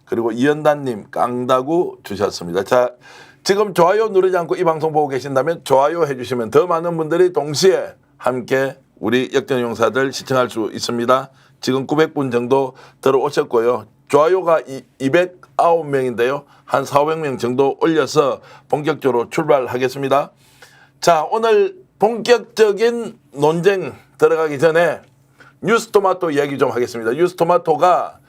그리고 이연단님 깡다구 주셨습니다. 자, 지금 좋아요 누르지 않고 이 방송 보고 계신다면 좋아요 해주시면 더 많은 분들이 동시에 함께 우리 역전용사들 시청할 수 있습니다. 지금 900분 정도 들어오셨고요. 좋아요가 209명인데요. 한 400명 정도 올려서 본격적으로 출발하겠습니다. 자, 오늘 본격적인 논쟁 들어가기 전에 뉴스토마토 이야기 좀 하겠습니다. 뉴스토마토가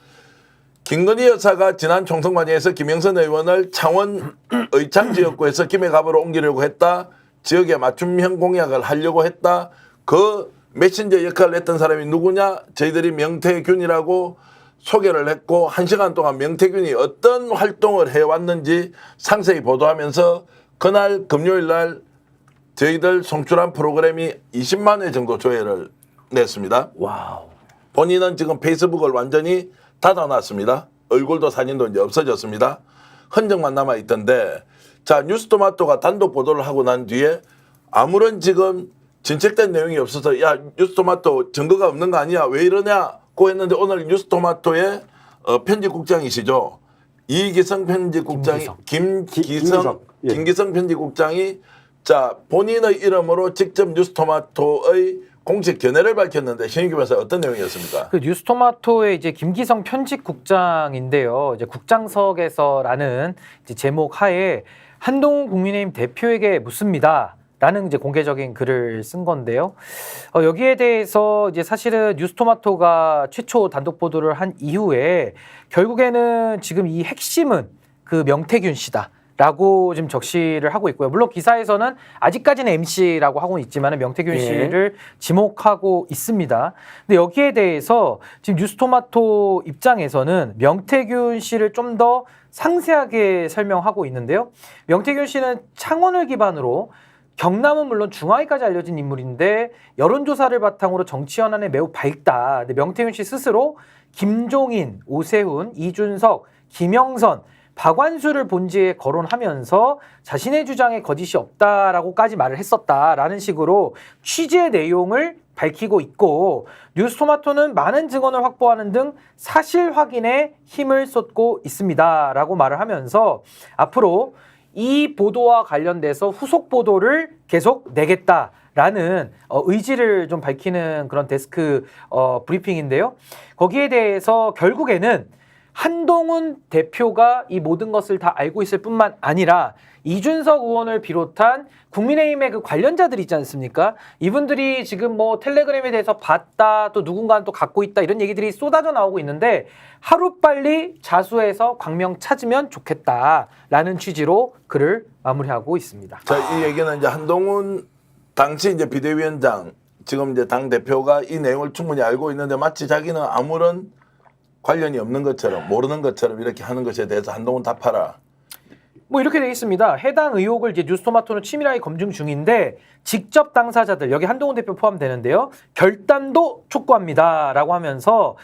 김건희 여사가 지난 총선 과정에서 김영선 의원을 창원 의창 지역구에서 김해갑으로 옮기려고 했다. 지역에 맞춤형 공약을 하려고 했다. 그 메신저 역할을 했던 사람이 누구냐? 저희들이 명태균이라고 소개를 했고 1시간 동안 명태균이 어떤 활동을 해왔는지 상세히 보도하면서 그날 금요일 날 저희들 송출한 프로그램이 20만 회 정도 조회를 냈습니다. 와우. 본인은 지금 페이스북을 완전히 닫아놨습니다. 얼굴도 사진도 이제 없어졌습니다. 흔적만 남아있던데 자 뉴스토마토가 단독 보도를 하고 난 뒤에 아무런 지금 진척된 내용이 없어서 야 뉴스토마토 증거가 없는 거 아니야 왜 이러냐고 했는데 오늘 뉴스토마토의 편집국장이시죠. 이기성 편집국장이 김기성 편집국장이 자 본인의 이름으로 직접 뉴스토마토의 공식 견해를 밝혔는데 신인규 변호사 어떤 내용이었습니까? 그 뉴스토마토의 이제 김기성 편집국장인데요. 이제 국장석에서라는 이제 제목 하에 한동훈 국민의힘 대표에게 묻습니다라는 이제 공개적인 글을 쓴 건데요. 여기에 대해서 이제 사실은 뉴스토마토가 최초 단독 보도를 한 이후에 결국에는 지금 이 핵심은 그 명태균 씨다. 라고 지금 적시를 하고 있고요. 물론 기사에서는 아직까지는 MC라고 하고 있지만 명태균 씨를 지목하고 있습니다. 근데 여기에 대해서 지금 뉴스토마토 입장에서는 명태균 씨를 좀 더 상세하게 설명하고 있는데요. 명태균 씨는 창원을 기반으로 경남은 물론 중화위까지 알려진 인물인데 여론조사를 바탕으로 정치 현안에 매우 밝다. 근데 명태균 씨 스스로 김종인, 오세훈, 이준석, 김영선 박완수를 본지에 거론하면서 자신의 주장에 거짓이 없다라고까지 말을 했었다라는 식으로 취지의 내용을 밝히고 있고 뉴스토마토는 많은 증언을 확보하는 등 사실 확인에 힘을 쏟고 있습니다라고 말을 하면서 앞으로 이 보도와 관련돼서 후속 보도를 계속 내겠다라는 의지를 좀 밝히는 그런 데스크 브리핑인데요. 거기에 대해서 결국에는 한동훈 대표가 이 모든 것을 다 알고 있을 뿐만 아니라 이준석 의원을 비롯한 국민의힘의 그 관련자들 있지 않습니까? 이분들이 지금 뭐 텔레그램에 대해서 봤다, 또 누군가는 또 갖고 있다 이런 얘기들이 쏟아져 나오고 있는데 하루빨리 자수해서 광명 찾으면 좋겠다라는 취지로 글을 마무리하고 있습니다. 자, 이 얘기는 이제 한동훈 당시 이제 비대위원장 지금 이제 당 대표가 이 내용을 충분히 알고 있는데 마치 자기는 아무런 관련이 없는 것처럼 모르는 것처럼 이렇게 하는 것에 대해서 한동훈 답하라. 뭐 이렇게 되어 있습니다. 해당 의혹을 이제 뉴스토마토는 치밀하게 검증 중인데 직접 당사자들 여기 한동훈 대표 포함되는데요. 결단도 촉구합니다라고 하면서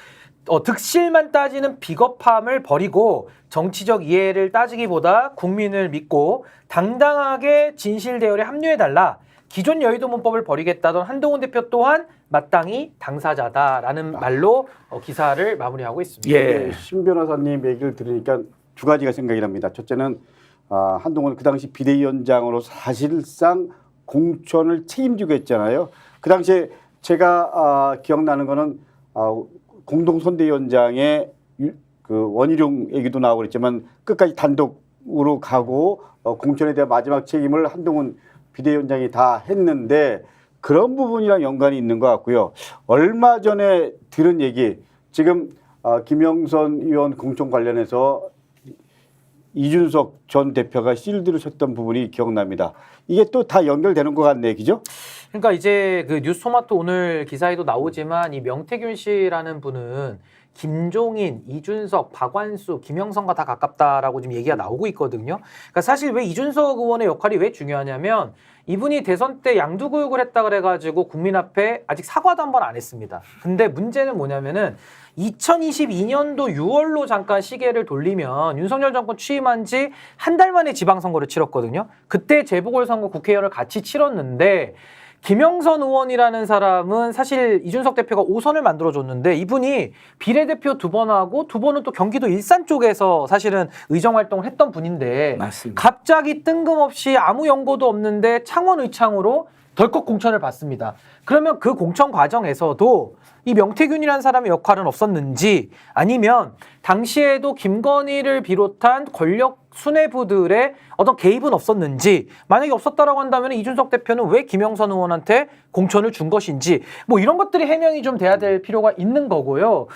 득실만 따지는 비겁함을 버리고 정치적 이해를 따지기보다 국민을 믿고 당당하게 진실 대열에 합류해달라. 기존 여의도 문법을 버리겠다던 한동훈 대표 또한 마땅히 당사자다라는 말로 기사를 마무리하고 있습니다. 예, 신 변호사님 얘기를 들으니까 두 가지가 생각이 납니다. 첫째는 한동훈 그 당시 비대위원장으로 사실상 공천을 책임지고 했잖아요. 그 당시에 제가 기억나는 거는 공동선대위원장의 그 원희룡 얘기도 나오고 그랬지만 끝까지 단독으로 가고 공천에 대한 마지막 책임을 한동훈 비대위원장이 다 했는데 그런 부분이랑 연관이 있는 것 같고요. 얼마 전에 들은 얘기 지금 김영선 의원 공천 관련해서 이준석 전 대표가 실드를 쳤던 부분이 기억납니다. 이게 또 다 연결되는 것 같네, 그죠? 그러니까 이제 그 뉴스토마토 오늘 기사에도 나오지만 이 명태균 씨라는 분은 김종인, 이준석, 박완수, 김영선과 다 가깝다라고 지금 얘기가 나오고 있거든요. 그러니까 사실 왜 이준석 의원의 역할이 왜 중요하냐면 이분이 대선 때 양두구육을 했다 그래가지고 국민 앞에 아직 사과도 한 번 안 했습니다. 근데 문제는 뭐냐면은 2022년도 6월로 잠깐 시계를 돌리면 윤석열 정권 취임한 지 한 달 만에 지방선거를 치렀거든요. 그때 재보궐선거 국회의원을 같이 치렀는데 김영선 의원이라는 사람은 사실 이준석 대표가 5선을 만들어줬는데 이분이 비례대표 2번 하고 2번은 또 경기도 일산 쪽에서 사실은 의정활동을 했던 분인데 맞습니다. 갑자기 뜬금없이 아무 연고도 없는데 창원 의창으로 덜컥 공천을 받습니다. 그러면 그 공천 과정에서도 이 명태균이라는 사람의 역할은 없었는지 아니면 당시에도 김건희를 비롯한 권력 수뇌부들의 어떤 개입은 없었는지 만약에 없었다라고 한다면 이준석 대표는 왜 김영선 의원한테 공천을 준 것인지 뭐 이런 것들이 해명이 좀 돼야 될 필요가 있는 거고요.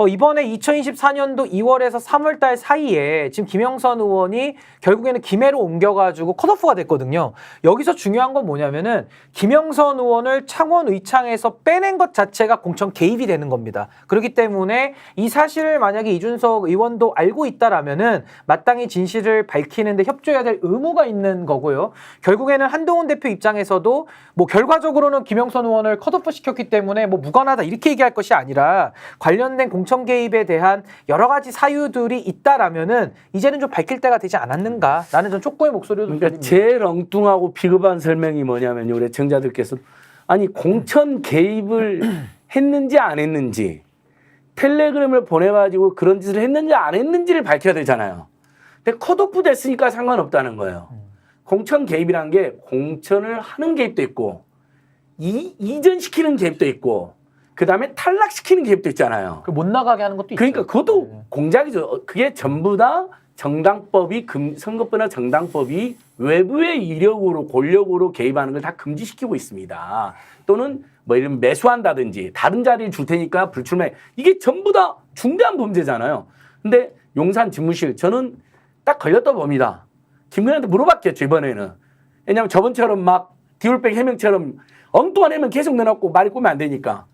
이번에 2024년도 2월에서 3월 달 사이에 지금 김영선 의원이 결국에는 김해로 옮겨가지고 컷오프가 됐거든요. 여기서 중요한 건 뭐냐면은 김영선 의원을 창원 의창에서 빼낸 것 자체가 공천 개입이 되는 겁니다. 그렇기 때문에 이 사실을 만약에 이준석 의원도 알고 있다라면은 마땅히 진실을 밝히는데 협조해야 될 의무가 있는 거고요. 결국에는 한동훈 대표 입장에서도 뭐 결과적으로는 김영선 의원을 컷오프 시켰기 때문에 뭐 무관하다 이렇게 얘기할 것이 아니라 관련된 공천 개입에 대한 여러 가지 사유들이 있다라면은 이제는 좀 밝힐 때가 되지 않았는가라는 전 촉구의 목소리도 그러니까 들립니다. 제일 엉뚱하고 비겁한 설명이 뭐냐면요. 우리 청자들께서 아니 공천 개입을 했는지 안 했는지 텔레그램을 보내가지고 그런 짓을 했는지 안 했는지를 밝혀야 되잖아요. 근데 컷오프 됐으니까 상관없다는 거예요. 공천 개입이라는 게 공천을 하는 개입도 있고 이전시키는 개입도 있고 그다음에 탈락시키는 개입도 있잖아요. 못 나가게 하는 것도 그러니까 있죠. 그것도 공작이죠. 그게 전부 다 정당법이 선거법이나 정당법이 외부의 이력으로 권력으로 개입하는 걸 다 금지시키고 있습니다. 또는 뭐 이런 매수한다든지 다른 자리를 줄 테니까 불출마 이게 전부 다 중대한 범죄잖아요. 근데 용산 집무실 저는 딱 걸렸다 봅니다. 김건희한테 물어봤겠죠 이번에는. 왜냐하면 저번처럼 막 디올백 해명처럼 엉뚱한 해명 계속 내놓고 말이 꼬면 안 되니까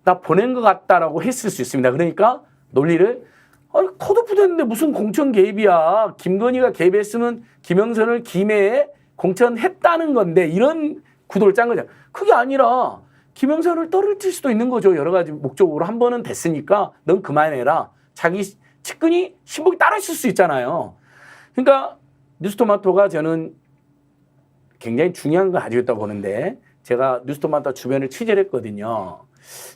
나 보낸 것 같다라고 했을 수 있습니다. 그러니까 논리를 아니 컷오프 됐는데 무슨 공천 개입이야. 김건희가 개입했으면 김영선을 김해에 공천했다는 건데 이런 구도를 짠 거죠. 그게 아니라 김영선을 떨어뜨릴 수도 있는 거죠. 여러 가지 목적으로 한 번은 됐으니까 넌 그만해라. 자기 측근이 신복이 따로 있을 수 있잖아요. 그러니까 뉴스토마토가 저는 굉장히 중요한 걸 가지고 있다고 보는데 제가 뉴스토마토 주변을 취재를 했거든요.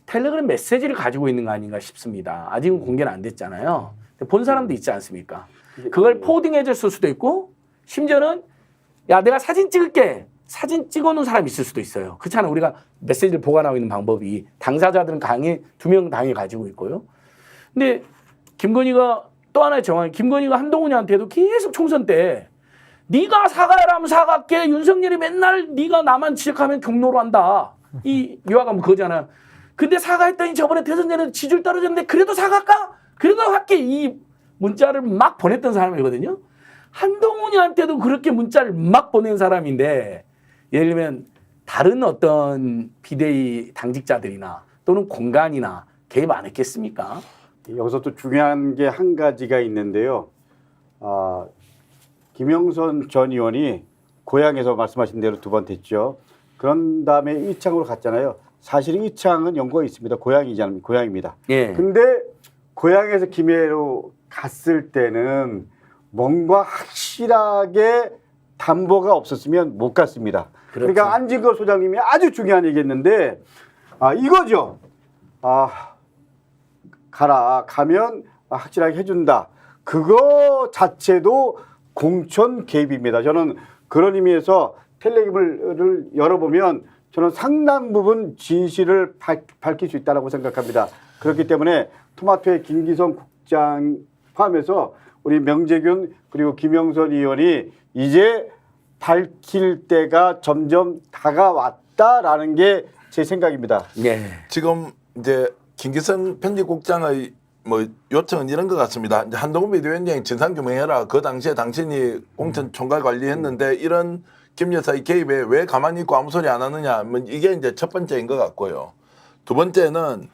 텔레그램 메시지를 가지고 있는 거 아닌가 싶습니다. 아직은 공개는 안 됐잖아요. 본 사람도 있지 않습니까? 그걸 포워딩해 줬을 수도 있고 심지어는 야 내가 사진 찍을게. 사진 찍어놓은 사람이 있을 수도 있어요. 그렇잖아. 우리가 메시지를 보관하고 있는 방법이 당사자들은 강의 2명 당에 가지고 있고요. 근데 김건희가 또 하나의 정황이 김건희가 한동훈이한테도 계속 총선 때 네가 사과해라 하면 사과할게. 윤석열이 맨날 네가 나만 지적하면 경로로 한다. 이 유화감 그거잖아요. 근데 사과했더니 저번에 대선 전에 지지율 떨어졌는데 그래도 사과할까? 그래도 할게. 이 문자를 막 보냈던 사람이거든요. 한동훈이한테도 그렇게 문자를 막 보낸 사람인데 예를 들면 다른 어떤 비대위 당직자들이나 또는 공간이나 개입 안 했겠습니까? 여기서 또 중요한 게 한 가지가 있는데요. 김영선 전 의원이 고향에서 말씀하신 대로 2번 됐죠. 그런 다음에 의창으로 갔잖아요. 사실 의창은 연고가 있습니다. 고향입니다. 예. 근데 고향에서 김해로 갔을 때는 뭔가 확실하게 담보가 없었으면 못 갔습니다. 그렇죠. 그러니까 안진걸 소장님이 아주 중요한 얘기했는데 이거죠. 가면 확실하게 해준다. 그거 자체도 공천 개입입니다. 저는 그런 의미에서 텔레그램을 열어보면 저는 상당 부분 진실을 밝힐 수 있다고 생각합니다. 그렇기 때문에 토마토의 김기성 국장 포함해서 우리 명재균 그리고 김영선 의원이 이제 밝힐 때가 점점 다가왔다라는 게 제 생각입니다. 네. 지금 이제 김기성 편집국장의 뭐 요청은 이런 것 같습니다. 이제 한동훈 비대위원장이 진상규명해라. 그 당시에 당신이 공천 총괄 관리했는데 이런 김 여사의 개입에 왜 가만히 있고 아무 소리 안 하느냐. 뭐 이게 이제 첫 번째인 것 같고요. 두 번째는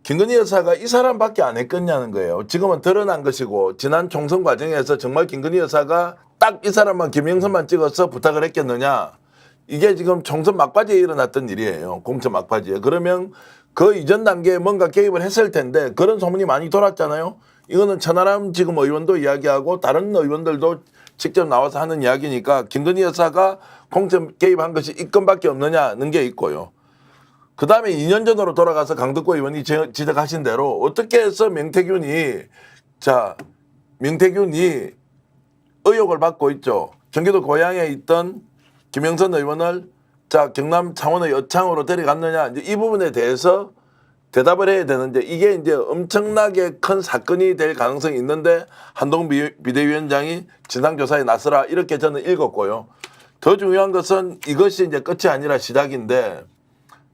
김건희 여사가 이 사람밖에 안 했겠냐는 거예요. 지금은 드러난 것이고 지난 총선 과정에서 정말 김건희 여사가 딱 이 사람만 김영선만 찍어서 부탁을 했겠느냐. 이게 지금 총선 막바지에 일어났던 일이에요. 공천 막바지에. 그러면 그 이전 단계에 뭔가 개입을 했을 텐데 그런 소문이 많이 돌았잖아요. 이거는 천하람 지금 의원도 이야기하고 다른 의원들도 직접 나와서 하는 이야기니까 김건희 여사가 공천 개입한 것이 이 건밖에 없느냐는 게 있고요. 그 다음에 2년 전으로 돌아가서 강덕구 의원이 지적하신 대로 어떻게 해서 명태균이 의혹을 받고 있죠. 경기도 고양에 있던 김영선 의원을 경남 창원의 여창으로 데려갔느냐, 이제 이 부분에 대해서 대답을 해야 되는데 이게 이제 엄청나게 큰 사건이 될 가능성이 있는데 한동훈 비대위원장이 진상조사에 나서라 이렇게 저는 읽었고요. 더 중요한 것은 이것이 이제 끝이 아니라 시작인데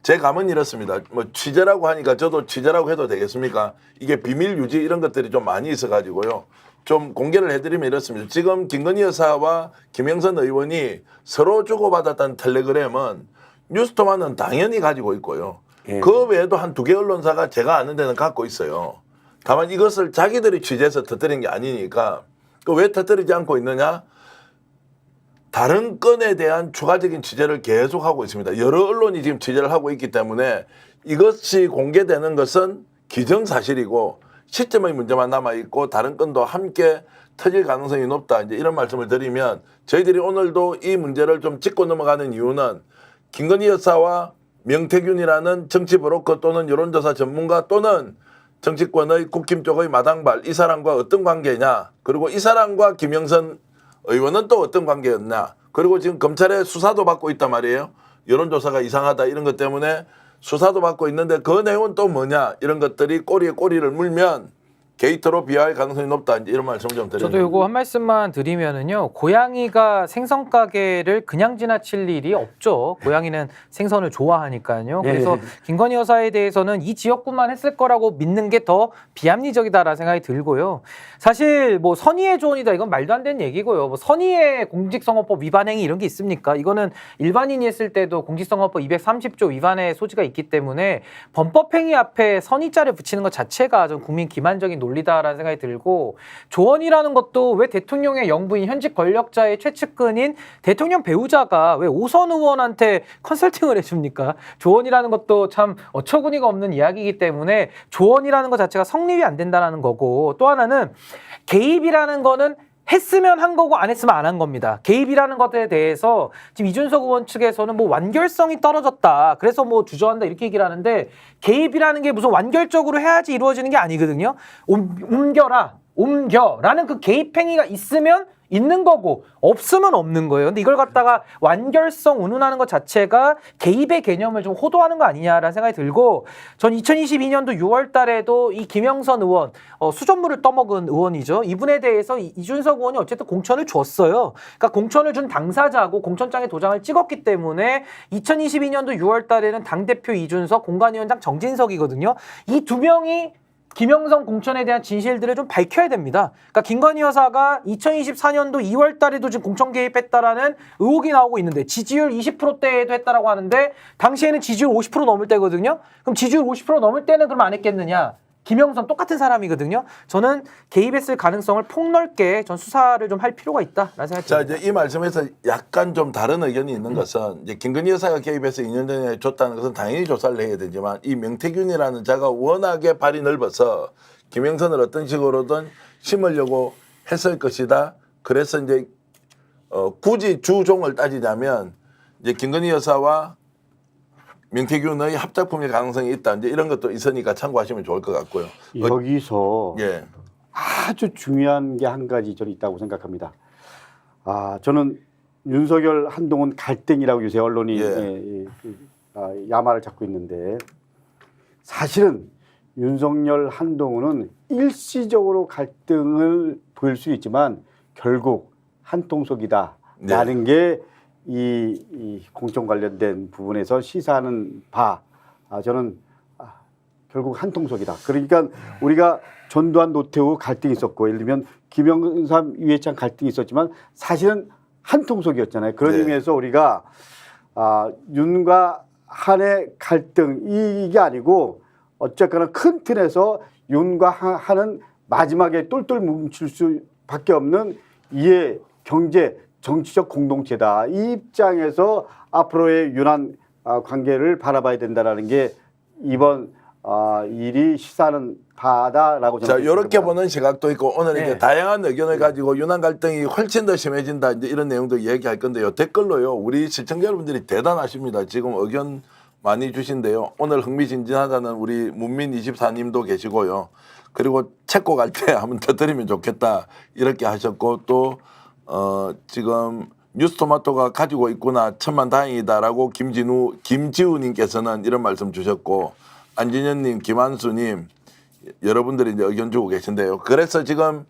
제 감은 이렇습니다. 뭐 취재라고 하니까 저도 취재라고 해도 되겠습니까? 이게 비밀 유지 이런 것들이 좀 많이 있어가지고요. 좀 공개를 해드리면 이렇습니다. 지금 김건희 여사와 김영선 의원이 서로 주고받았던 텔레그램은 뉴스토마는 당연히 가지고 있고요. 예. 그 외에도 한 2개 언론사가 제가 아는 데는 갖고 있어요. 다만 이것을 자기들이 취재해서 터뜨린 게 아니니까 왜 터뜨리지 않고 있느냐? 다른 건에 대한 추가적인 취재를 계속하고 있습니다. 여러 언론이 지금 취재를 하고 있기 때문에 이것이 공개되는 것은 기정사실이고 시점의 문제만 남아있고 다른 건도 함께 터질 가능성이 높다. 이제 이런 말씀을 드리면 저희들이 오늘도 이 문제를 좀 짚고 넘어가는 이유는 김건희 여사와 명태균이라는 정치 브로커 또는 여론조사 전문가 또는 정치권의 국힘 쪽의 마당발 이 사람과 어떤 관계냐, 그리고 이 사람과 김영선 의원은 또 어떤 관계였냐, 그리고 지금 검찰에 수사도 받고 있단 말이에요. 여론조사가 이상하다 이런 것 때문에 수사도 받고 있는데 그 내용은 또 뭐냐, 이런 것들이 꼬리에 꼬리를 물면 게이트로 비화할 가능성이 높다. 이제 이런 말씀을 좀 드립니다. 저도 요거 한 말씀만 드리면은요. 고양이가 생선 가게를 그냥 지나칠 일이 없죠. 고양이는 생선을 좋아하니까요. 그래서 김건희 여사에 대해서는 이 지역구만 했을 거라고 믿는 게 더 비합리적이다라는 생각이 들고요. 사실 뭐 선의의 조언이다 이건 말도 안 되는 얘기고요. 뭐 선의의 공직선거법 위반 행위 이런 게 있습니까? 이거는 일반인이 했을 때도 공직선거법 230조 위반의 소지가 있기 때문에 범법 행위 앞에 선의자를 붙이는 것 자체가 좀 국민 기만적인 논리다라는 생각이 들고, 조언이라는 것도 왜 대통령의 영부인 현직 권력자의 최측근인 대통령 배우자가 왜 오선 의원한테 컨설팅을 해줍니까? 조언이라는 것도 참 어처구니가 없는 이야기이기 때문에 조언이라는 것 자체가 성립이 안 된다는 거고, 또 하나는 개입이라는 거는 했으면 한 거고 안 했으면 안 한 겁니다. 개입이라는 것에 대해서 지금 이준석 의원 측에서는 뭐 완결성이 떨어졌다, 그래서 뭐 주저한다 이렇게 얘기를 하는데, 개입이라는 게 무슨 완결적으로 해야지 이루어지는 게 아니거든요. 옮겨라는 그 개입 행위가 있으면 있는 거고 없으면 없는 거예요. 근데 이걸 갖다가 완결성 운운하는 것 자체가 개입의 개념을 좀 호도하는 거 아니냐라는 생각이 들고, 전 2022년도 6월 달에도 이 김영선 의원, 수돗물을 떠먹은 의원이죠. 이분에 대해서 이준석 의원이 어쨌든 공천을 줬어요. 그러니까 공천을 준 당사자고 공천장에 도장을 찍었기 때문에 2022년도 6월 달에는 당대표 이준석, 공관위원장 정진석이거든요. 이 두 명이 김영선 공천에 대한 진실들을 좀 밝혀야 됩니다. 그러니까 김건희 여사가 2024년도 2월 달에도 지금 공천 개입했다라는 의혹이 나오고 있는데, 지지율 20%대에도 했다라고 하는데 당시에는 지지율 50% 넘을 때거든요. 그럼 지지율 50% 넘을 때는 그럼 안 했겠느냐? 김영선 똑같은 사람이거든요. 저는 개입했을 가능성을 폭넓게 전 수사를 좀 할 필요가 있다라는 생각이 듭니다. 자, 이제 이 말씀에서 약간 좀 다른 의견이 있는 것은, 이제 김건희 여사가 개입해서 2년 전에 줬다는 것은 당연히 조사를 해야 되지만, 이 명태균이라는 자가 워낙에 발이 넓어서 김영선을 어떤 식으로든 심으려고 했을 것이다. 그래서 이제 굳이 주종을 따지자면 이제 김건희 여사와 명태균의 합작품일 가능성이 있다. 이제 이런 것도 있으니까 참고하시면 좋을 것 같고요. 여기서 예. 아주 중요한 게 한 가지 저는 있다고 생각합니다. 저는 윤석열 한동훈 갈등이라고 요새 언론이 야마를 잡고 있는데, 사실은 윤석열 한동훈은 일시적으로 갈등을 보일 수 있지만 결국 한통속이다라는 게 이 공천 관련된 부분에서 시사하는 바, 저는 결국 한통속이다. 그러니까 우리가 전두환 노태우 갈등이 있었고, 예를 들면 김영삼 유해창 갈등이 있었지만 사실은 한통속이었잖아요. 그런 의미에서 우리가 윤과 한의 갈등 이게 아니고 어쨌거나 큰 틀에서 윤과 한은 마지막에 똘똘 뭉칠 수밖에 없는 이해 경제 정치적 공동체다. 이 입장에서 앞으로의 윤한 관계를 바라봐야 된다라는 게 이번 일이 시사하는 바다라고 자, 저는 이렇게 생각합니다. 보는 시각도 있고 오늘 이제 네. 다양한 의견을 가지고 유난 갈등이 훨씬 더 심해진다 이제 이런 내용도 얘기할 건데요. 댓글로요. 우리 시청자 여러분들이 대단하십니다. 지금 의견 많이 주신데요. 오늘 흥미진진하다는 우리 문민24님도 계시고요. 그리고 책고 갈 때 한번 터뜨리면 좋겠다 이렇게 하셨고 또 지금 뉴스토마토가 가지고 있구나 천만다행이다라고 김지우님께서는 이런 말씀 주셨고 안진현님, 김한수님 여러분들이 이제 의견 주고 계신데요. 그래서 지금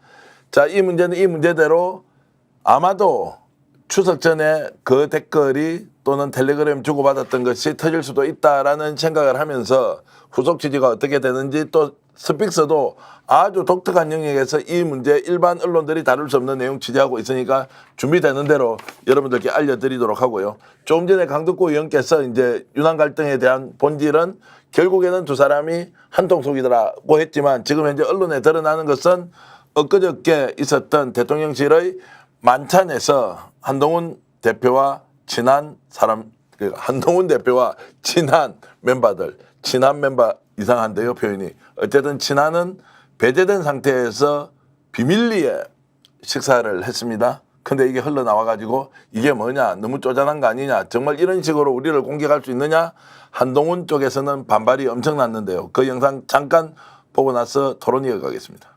자 이 문제는 이 문제대로 아마도 추석 전에 그 댓글이 또는 텔레그램 주고받았던 것이 터질 수도 있다라는 생각을 하면서 후속 취지가 어떻게 되는지 또 스픽스도 아주 독특한 영역에서 이 문제 일반 언론들이 다룰 수 없는 내용 취재하고 있으니까 준비되는 대로 여러분들께 알려드리도록 하고요. 조금 전에 강덕구 의원께서 이제 유난 갈등에 대한 본질은 결국에는 두 사람이 한통속이더라고 했지만 지금 현재 언론에 드러나는 것은 엊그저께 있었던 대통령실의 만찬에서 한동훈 대표와 친한 사람, 한동훈 대표와 친한 멤버들, 친한 멤버 이상한데요 표현이. 어쨌든 친한은 배제된 상태에서 비밀리에 식사를 했습니다. 근데 이게 흘러나와가지고 이게 뭐냐 너무 쪼잔한 거 아니냐 정말 이런 식으로 우리를 공격할 수 있느냐 한동훈 쪽에서는 반발이 엄청났는데요. 그 영상 잠깐 보고 나서 토론 이어가겠습니다.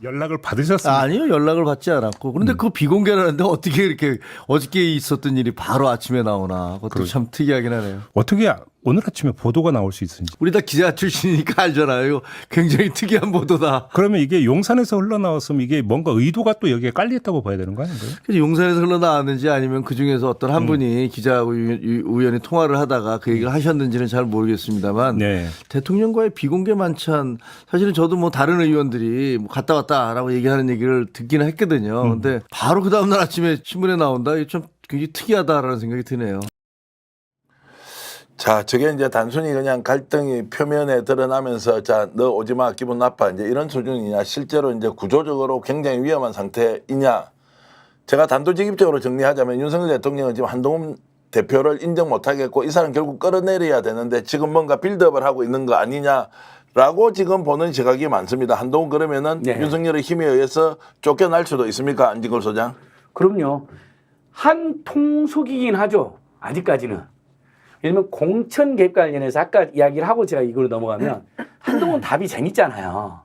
연락을 받으셨습니까? 아니요, 연락을 받지 않았고. 그런데 그거 비공개라는데 어떻게 이렇게 어저께 있었던 일이 바로 아침에 나오나. 그것도 참 특이하긴 하네요. 어떻게 오늘 아침에 보도가 나올 수 있는지. 우리 다 기자 출신이니까 알잖아요. 이거 굉장히 특이한 보도다. 그러면 이게 용산에서 흘러나왔으면 이게 뭔가 의도가 또 여기에 깔렸다고 봐야 되는 거 아닌가요? 그래서 용산에서 흘러나왔는지 아니면 그중에서 어떤 한 분이 기자하고 우연히 통화를 하다가 그 얘기를 하셨는지는 잘 모르겠습니다만 네. 대통령과의 비공개 만찬 사실은 저도 뭐 다른 의원들이 뭐 갔다 왔다라고 얘기하는 얘기를 듣기는 했거든요. 근데 바로 그 다음날 아침에 신문에 나온다. 이게 좀 굉장히 특이하다라는 생각이 드네요. 자, 저게 이제 단순히 그냥 갈등이 표면에 드러나면서 자, 너 오지 마, 기분 나빠. 이제 이런 수준이냐, 실제로 이제 구조적으로 굉장히 위험한 상태이냐. 제가 단도직입적으로 정리하자면 윤석열 대통령은 지금 한동훈 대표를 인정 못 하겠고 이 사람 결국 끌어내려야 되는데 지금 뭔가 빌드업을 하고 있는 거 아니냐라고 지금 보는 시각이 많습니다. 한동훈 그러면은 네. 윤석열의 힘에 의해서 쫓겨날 수도 있습니까? 안진걸 소장? 그럼요. 한 통속이긴 하죠. 아직까지는. 예를 들면 공천 개입 관련해서 아까 이야기를 하고 제가 이걸로 넘어가면 한동훈 답이 재밌잖아요.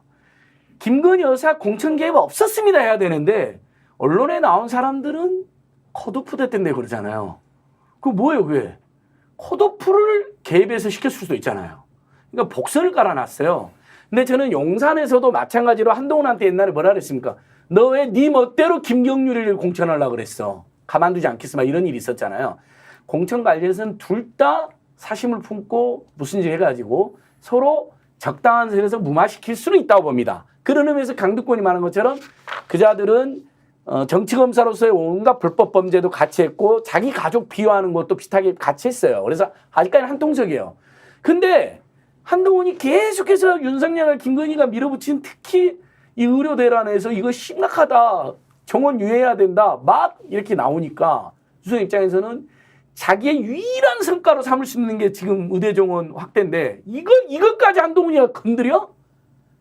김건희 여사 공천 개입 없었습니다 해야 되는데 언론에 나온 사람들은 컷오프 됐던데 그러잖아요. 그거 뭐예요 그게? 컷오프를 개입해서 시켰을 수도 있잖아요. 그러니까 복선을 깔아놨어요. 근데 저는 용산에서도 마찬가지로 한동훈한테 옛날에 뭐라 그랬습니까? 너 왜 네 멋대로 김경률을 공천하려고 그랬어? 가만두지 않겠어. 막 이런 일이 있었잖아요. 공천 관련해서는 둘 다 사심을 품고 무슨 일 해가지고 서로 적당한 선에서 무마시킬 수는 있다고 봅니다. 그런 의미에서 강두권이 말한 것처럼 그자들은 정치검사로서의 온갖 불법 범죄도 같이 했고 자기 가족 비호하는 것도 비슷하게 같이 했어요. 그래서 아직까지는 한통속이에요. 근데 한동훈이 계속해서 윤석열, 김건희가 밀어붙인 특히 이 의료 대란에서 이거 심각하다. 정원 유예해야 된다. 막 이렇게 나오니까 유성 입장에서는 자기의 유일한 성과로 삼을 수 있는 게 지금 의대 정원 확대인데 이것까지 한동훈이가 건드려?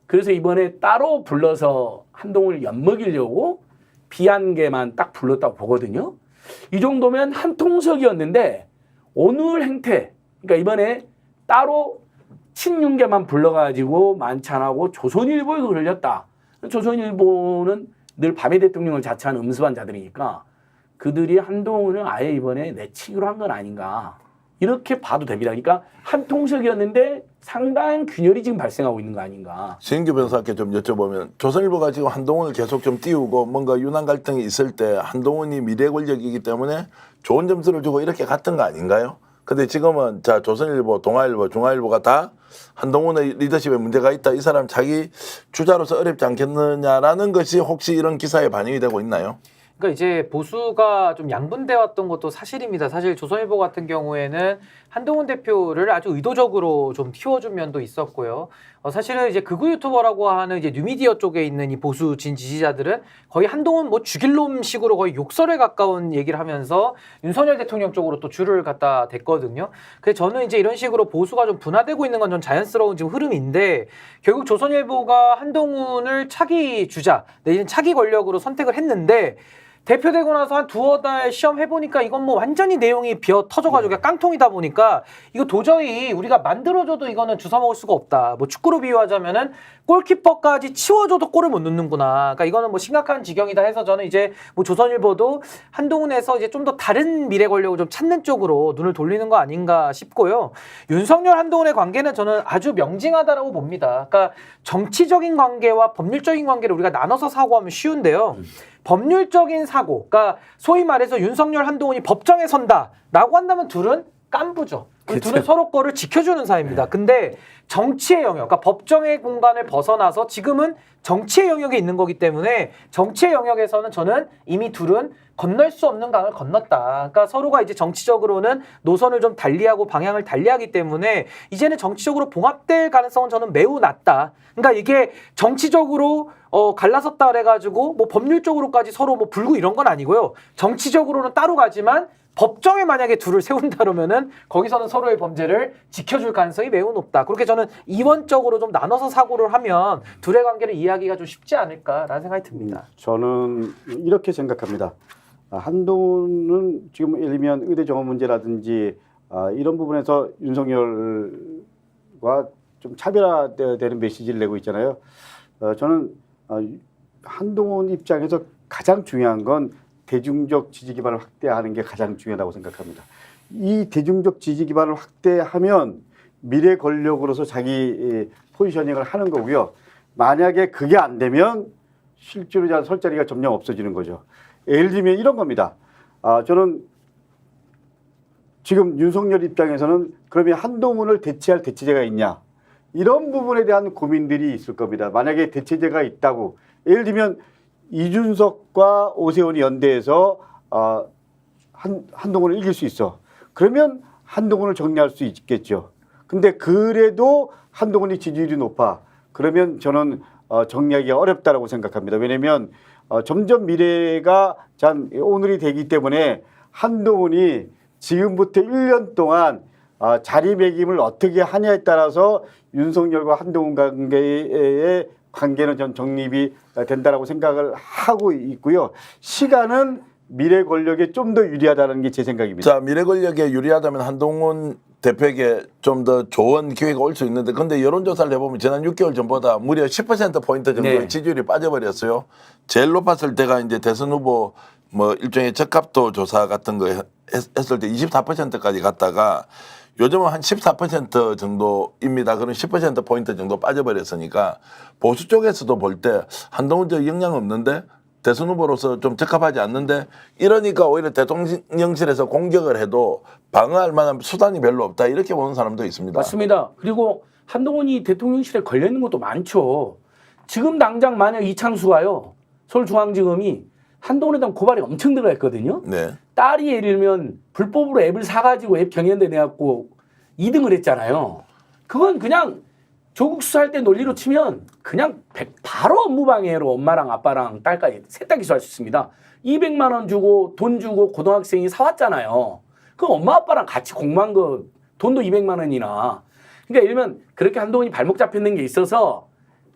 그래서 이번에 따로 불러서 한동훈을 엿먹이려고 비한개만 딱 불렀다고 보거든요. 이 정도면 한통속이었는데 오늘 행태, 그러니까 이번에 따로 친윤계만 불러가지고 만찬하고 조선일보에 걸렸다. 조선일보는 늘 밤의 대통령을 자처한 음습한 자들이니까 그들이 한동훈을 아예 이번에 내치기로 한 건 아닌가. 이렇게 봐도 됩니다. 그러니까 한통속이었는데 상당한 균열이 지금 발생하고 있는 거 아닌가. 신인규 변호사께 좀 여쭤보면 조선일보가 지금 한동훈을 계속 좀 띄우고 뭔가 유난 갈등이 있을 때 한동훈이 미래 권력이기 때문에 좋은 점수를 주고 이렇게 갔던 거 아닌가요? 근데 지금은 자 조선일보, 동아일보, 중앙일보가 다 한동훈의 리더십에 문제가 있다. 이 사람 자기 주자로서 어렵지 않겠느냐라는 것이 혹시 이런 기사에 반영이 되고 있나요? 그러니까 이제 보수가 좀 양분돼 왔던 것도 사실입니다. 사실 조선일보 같은 경우에는 한동훈 대표를 아주 의도적으로 좀 틔워준 면도 있었고요. 사실은 이제 극우 유튜버라고 하는 이제 뉴미디어 쪽에 있는 이 보수 진 지지자들은 거의 한동훈 뭐 죽일 놈식으로 거의 욕설에 가까운 얘기를 하면서 윤석열 대통령 쪽으로 또 줄을 갖다 댔거든요. 그래서 저는 이제 이런 식으로 보수가 좀 분화되고 있는 건 좀 자연스러운 지금 흐름인데 결국 조선일보가 한동훈을 차기 주자 내지는 차기 권력으로 선택을 했는데 대표되고 나서 한 두어 달 시험 해보니까 이건 뭐 완전히 내용이 비어 터져가지고 그냥 깡통이다 보니까 이거 도저히 우리가 만들어줘도 이거는 주워먹을 수가 없다. 뭐 축구로 비유하자면은 골키퍼까지 치워줘도 골을 못 넣는구나. 그러니까 이거는 뭐 심각한 지경이다 해서 저는 이제 뭐 조선일보도 한동훈에서 이제 좀 더 다른 미래 권력을 좀 찾는 쪽으로 눈을 돌리는 거 아닌가 싶고요. 윤석열 한동훈의 관계는 저는 아주 명징하다라고 봅니다. 그러니까 정치적인 관계와 법률적인 관계를 우리가 나눠서 사고하면 쉬운데요. 법률적인 사고, 그러니까 소위 말해서 윤석열 한동훈이 법정에 선다라고 한다면 둘은 깐부죠. 둘은 서로 거를 지켜주는 사이입니다. 근데 정치의 영역, 그러니까 법정의 공간을 벗어나서 지금은 정치의 영역에 있는 거기 때문에 정치의 영역에서는 저는 이미 둘은 건널 수 없는 강을 건넜다. 그러니까 서로가 이제 정치적으로는 노선을 좀 달리하고 방향을 달리하기 때문에 이제는 정치적으로 봉합될 가능성은 저는 매우 낮다. 그러니까 이게 정치적으로 갈라섰다 그래가지고 뭐 법률적으로까지 서로 뭐 불구 이런 건 아니고요. 정치적으로는 따로 가지만 법정에 만약에 둘을 세운다면은 거기서는 서로의 범죄를 지켜줄 가능성이 매우 높다. 그렇게 저는 이원적으로 좀 나눠서 사고를 하면 둘의 관계를 이해하기가 좀 쉽지 않을까라는 생각이 듭니다. 저는 이렇게 생각합니다. 한동훈은 지금 예를 들면 의대 정원 문제라든지 이런 부분에서 윤석열과 좀 차별화되는 메시지를 내고 있잖아요. 저는 한동훈 입장에서 가장 중요한 건 대중적 지지 기반을 확대하는 게 가장 중요하다고 생각합니다. 이 대중적 지지 기반을 확대하면 미래 권력으로서 자기 포지셔닝을 하는 거고요. 만약에 그게 안 되면 실제로 설 자리가 점점 없어지는 거죠. 예를 들면 이런 겁니다. 저는 지금 윤석열 입장에서는 그러면 한동훈을 대체할 대체제가 있냐? 이런 부분에 대한 고민들이 있을 겁니다. 만약에 대체제가 있다고 예를 들면 이준석과 오세훈이 연대해서 한동훈을 이길 수 있어. 그러면 한동훈을 정리할 수 있겠죠. 근데 그래도 한동훈이 지지율이 높아. 그러면 저는 정리하기가 어렵다라고 생각합니다. 왜냐하면 점점 미래가 오늘이 되기 때문에 한동훈이 지금부터 1년 동안 자리매김을 어떻게 하냐에 따라서 윤석열과 한동훈 관계는 전 정립이 된다라고 생각을 하고 있고요. 시간은 미래 권력에 좀 더 유리하다는 게 제 생각입니다. 자, 미래 권력에 유리하다면 한동훈 대표에게 좀 더 좋은 기회가 올 수 있는데 근데 여론조사를 해보면 지난 6개월 전보다 무려 10%포인트 정도의 네. 지지율이 빠져버렸어요. 제일 높았을 때가 이제 대선 후보 뭐 일종의 적합도 조사 같은 거 했을 때 24%까지 갔다가 요즘은 한 14% 정도입니다. 그런 10%포인트 정도 빠져버렸으니까 보수 쪽에서도 볼 때 한동훈 저 영향 없는데 대선 후보로서 좀 적합하지 않는데 이러니까 오히려 대통령실에서 공격을 해도 방어할 만한 수단이 별로 없다. 이렇게 보는 사람도 있습니다. 맞습니다. 그리고 한동훈이 대통령실에 걸려있는 것도 많죠. 지금 당장 만약 이창수가요. 서울중앙지검이 한동훈에 대한 고발이 엄청 들어가 있거든요. 네. 딸이 예를 들면 불법으로 앱을 사가지고 앱 경연대 내갖고 2등을 했잖아요. 그건 그냥 조국 수사할 때 논리로 치면 그냥 바로 업무방해로 엄마랑 아빠랑 딸까지 셋 다 기소할 수 있습니다. 200만 원 주고 돈 주고 고등학생이 사왔잖아요. 그 엄마 아빠랑 같이 공부한 거 돈도 200만 원이나. 그러니까 예를 들면 그렇게 한동훈이 발목 잡혔는 게 있어서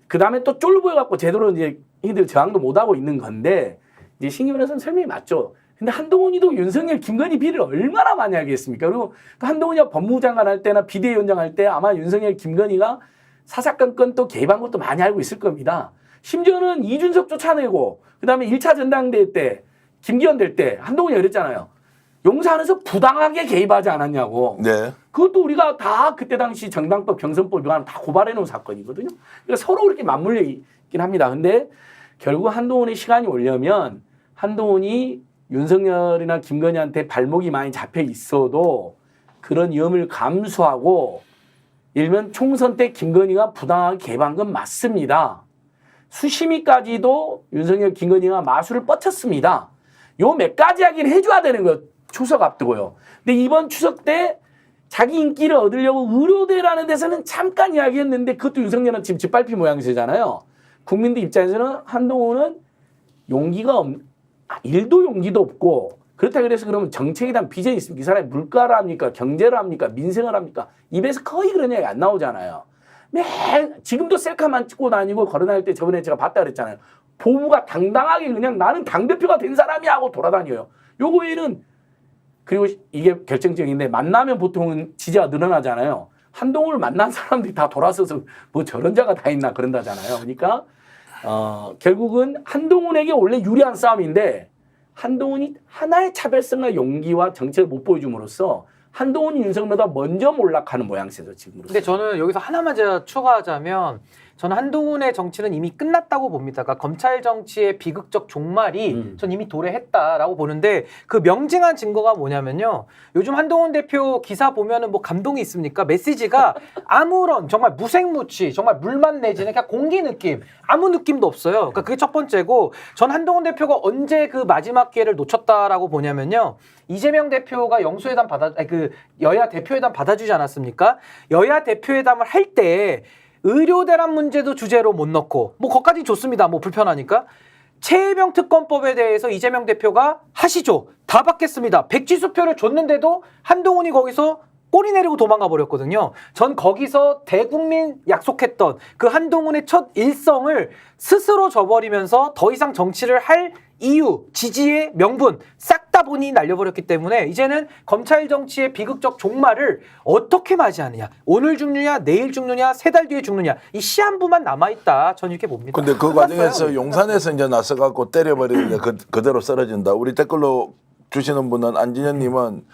그 다음에 또 쫄 보여갖고 제대로 이제 이들 저항도 못하고 있는 건데 이제 신기현 변호사는 설명이 맞죠. 근데 한동훈이도 윤석열, 김건희 비리를 얼마나 많이 하겠습니까? 그리고 한동훈이 법무부 장관 할 때나 비대위원장 할 때 아마 윤석열, 김건희가 사사건건 또 개입한 것도 많이 알고 있을 겁니다. 심지어는 이준석 쫓아내고 그다음에 1차 전당대회 때 김기현 될 때 한동훈이 그랬잖아요. 용산에서 부당하게 개입하지 않았냐고. 네. 그것도 우리가 다 그때 당시 정당법, 경선법 위반 다 고발해 놓은 사건이거든요. 그러니까 서로 그렇게 맞물려 있긴 합니다. 근데 결국 한동훈의 시간이 오려면 한동훈이 윤석열이나 김건희한테 발목이 많이 잡혀 있어도 그런 위험을 감수하고 일면 총선 때 김건희가 부당하게 개입한 건 맞습니다. 수심위까지도 윤석열, 김건희가 마술을 뻗쳤습니다. 요 몇 가지 이야기를 해줘야 되는 거예요. 추석 앞두고요. 근데 이번 추석 때 자기 인기를 얻으려고 의료대라는 데서는 잠깐 이야기했는데 그것도 윤석열은 지금 짓밟힌 모양새잖아요. 국민들 입장에서는 한동훈은 용기가 일도 용기도 없고 그렇다 그래서 그러면 정책에 대한 비전이 있습니까? 이 사람이 물가를 합니까? 경제를 합니까? 민생을 합니까? 입에서 거의 그런 얘기 안 나오잖아요. 지금도 셀카만 찍고 다니고 걸어다닐 때 저번에 제가 봤다 그랬잖아요. 보부가 당당하게 그냥 나는 당대표가 된 사람이야 하고 돌아다녀요. 요거 외에는 그리고 이게 결정적인데 만나면 보통은 지지가 늘어나잖아요. 한동훈을 만난 사람들이 다 돌아서서 뭐 저런 자가 다 있나 그런다잖아요. 그러니까 결국은 한동훈에게 원래 유리한 싸움인데 한동훈이 하나의 차별성과 용기와 정책을 못 보여줌으로써 한동훈이 윤석열보다 먼저 몰락하는 모양새죠 지금으로서. 근데 저는 여기서 하나만 제가 추가하자면 저는 한동훈의 정치는 이미 끝났다고 봅니다. 그러니까 검찰 정치의 비극적 종말이 전 이미 도래했다라고 보는데 그 명징한 증거가 뭐냐면요. 요즘 한동훈 대표 기사 보면은 뭐 감동이 있습니까? 메시지가 아무런 정말 무색무취, 정말 물만 내지는 그냥 공기 느낌, 아무 느낌도 없어요. 그러니까 그게 첫 번째고 전 한동훈 대표가 언제 그 마지막 기회를 놓쳤다라고 보냐면요. 이재명 대표가 영수회담 그 여야 대표회담 받아주지 않았습니까? 여야 대표회담을 할 때 의료 대란 문제도 주제로 못 넣고 뭐 거기까지 좋습니다. 뭐 불편하니까. 최혜병 특검법에 대해서 이재명 대표가 하시죠. 다 받겠습니다. 백지수표를 줬는데도 한동훈이 거기서 꼬리 내리고 도망가 버렸거든요. 전 거기서 대국민 약속했던 그 한동훈의 첫 일성을 스스로 저버리면서 더 이상 정치를 할 이유, 지지의 명분 싹 다 본인이 날려버렸기 때문에 이제는 검찰 정치의 비극적 종말을 어떻게 맞이하느냐. 오늘 죽느냐, 내일 죽느냐, 3달 뒤에 죽느냐. 이 시한부만 남아있다. 전 이렇게 봅니다. 근데 그 과정에서 용산에서 이제 나서갖고 때려버리는데 그대로 쓰러진다. 우리 댓글로 주시는 분은 안진현님은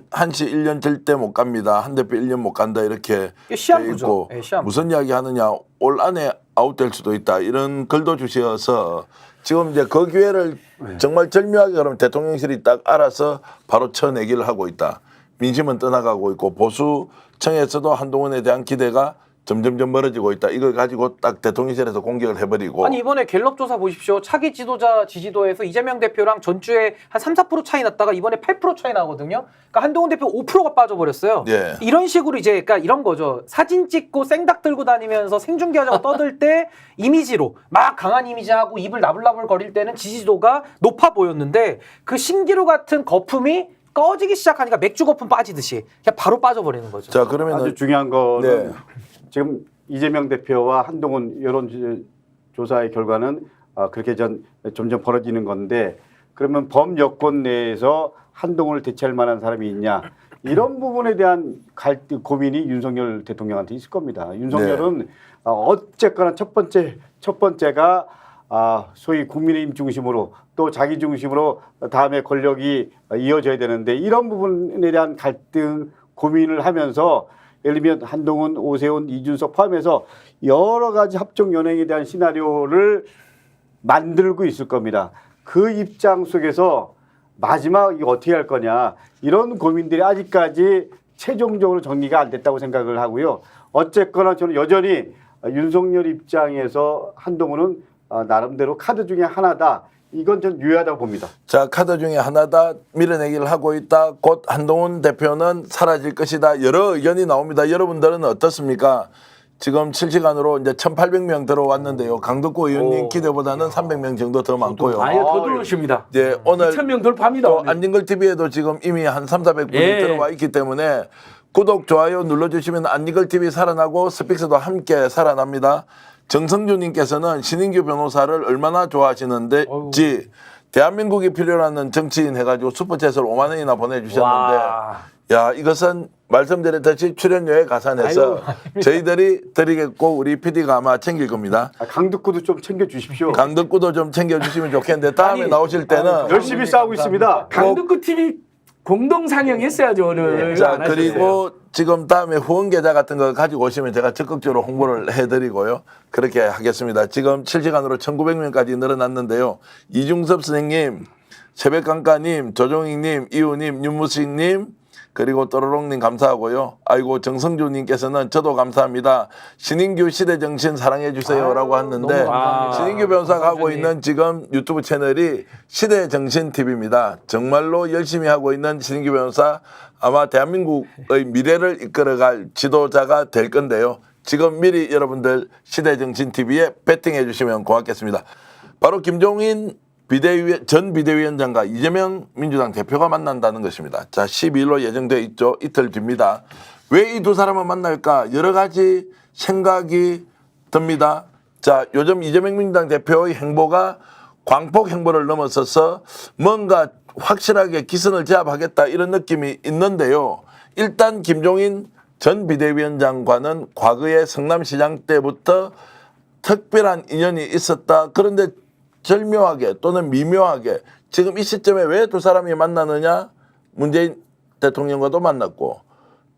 한시 1년 절대 못 갑니다. 한 대표 1년 못 간다 이렇게 이게 시한부죠. 돼 있고 네, 시한부. 무슨 이야기 하느냐 올 안에 아웃될 수도 있다 이런 글도 주셔서 지금 이제 그 기회를 정말 절묘하게 그러면 대통령실이 딱 알아서 바로 쳐내기를 하고 있다. 민심은 떠나가고 있고 보수층에서도 한동훈에 대한 기대가 점점점 멀어지고 있다. 이걸 가지고 딱 대통령실에서 공격을 해버리고. 아니 이번에 갤럽 조사 보십시오. 차기 지도자 지지도에서 이재명 대표랑 전주에 한 3-4% 차이 났다가 이번에 8% 차이 나거든요. 그러니까 한동훈 대표 5%가 빠져버렸어요. 예. 이런 식으로 이제 그러니까 이런 거죠. 사진 찍고 생닭 들고 다니면서 생중계하자고 떠들 때 이미지로 막 강한 이미지하고 입을 나불나불 거릴 때는 지지도가 높아 보였는데 그 신기루 같은 거품이 꺼지기 시작하니까 맥주 거품 빠지듯이 그냥 바로 빠져버리는 거죠. 자 그러면 아주 중요한 거는 네. 지금 이재명 대표와 한동훈 여론조사의 결과는 그렇게 점점 벌어지는 건데 그러면 범여권 내에서 한동훈을 대체할 만한 사람이 있냐 이런 부분에 대한 고민이 윤석열 대통령한테 있을 겁니다. 윤석열은 어쨌거나 첫 번째가 소위 국민의힘 중심으로 또 자기 중심으로 다음에 권력이 이어져야 되는데 이런 부분에 대한 갈등 고민을 하면서 예를 들면 한동훈, 오세훈, 이준석 포함해서 여러 가지 합종 연행에 대한 시나리오를 만들고 있을 겁니다. 그 입장 속에서 마지막 이거 어떻게 할 거냐 이런 고민들이 아직까지 최종적으로 정리가 안 됐다고 생각을 하고요. 어쨌거나 저는 여전히 윤석열 입장에서 한동훈은 나름대로 카드 중에 하나다. 이건 좀 유효하다고 봅니다. 자 카드 중에 하나다 밀어내기를 하고 있다. 곧 한동훈 대표는 사라질 것이다. 여러 의견이 나옵니다. 여러분들은 어떻습니까? 지금 실시간으로 이제 1,800명 들어왔는데요. 강덕구 의원님 기대보다는 300명 정도 더 많고요. 아예 더 들어오십니다. 이제 오늘 2,000명 돌파합니다. 또 안진걸 TV에도 지금 이미 한 300~400분이 예. 들어와 있기 때문에 구독, 좋아요 눌러주시면 안진걸 TV 살아나고 스픽스도 함께 살아납니다. 정성주님께서는 신인규 변호사를 얼마나 좋아하시는지 대한민국이 필요로 정치인 해가지고 슈퍼챗을 5만 원이나 보내주셨는데 와. 야 이것은 말씀드렸듯이 출연료에 가산해서 저희들이 드리겠고 우리 PD가 아마 챙길 겁니다. 강덕구도 좀 챙겨주십시오. 강덕구도 좀 챙겨주시면 좋겠는데 다음에 나오실 때는 열심히 싸우고 있습니다. 강덕구 TV 공동 상영했어야죠 오늘. 자 안 하셨어요. 그리고 지금 다음에 후원 계좌 같은 거 가지고 오시면 제가 적극적으로 홍보를 해드리고요. 그렇게 하겠습니다. 지금 실시간으로 1,900명까지 늘어났는데요. 이중섭 선생님, 새벽강가님, 조종익님, 이우님, 윤무식님, 그리고 또로롱님 감사하고요. 아이고 정성주님께서는 저도 감사합니다. 신인규 시대정신 사랑해주세요라고 했는데 너무 감사합니다. 신인규 변호사가 하고 정성주님. 있는 지금 유튜브 채널이 시대정신 TV입니다. 정말로 열심히 하고 있는 신인규 변호사 아마 대한민국의 미래를 이끌어갈 지도자가 될 건데요. 지금 미리 여러분들 시대정신 TV에 배팅해 주시면 고맙겠습니다. 바로 김종인 전 비대위원장과 이재명 민주당 대표가 만난다는 것입니다. 자, 12일로 예정돼 있죠. 이틀 뒤입니다. 왜 이 두 사람을 만날까? 여러 가지 생각이 듭니다. 자, 요즘 이재명 민주당 대표의 행보가 광폭 행보를 넘어서서 뭔가 확실하게 기선을 제압하겠다 이런 느낌이 있는데요. 일단 김종인 전 비대위원장과는 과거에 성남시장 때부터 특별한 인연이 있었다. 그런데 절묘하게 또는 미묘하게 지금 이 시점에 왜 두 사람이 만나느냐? 문재인 대통령과도 만났고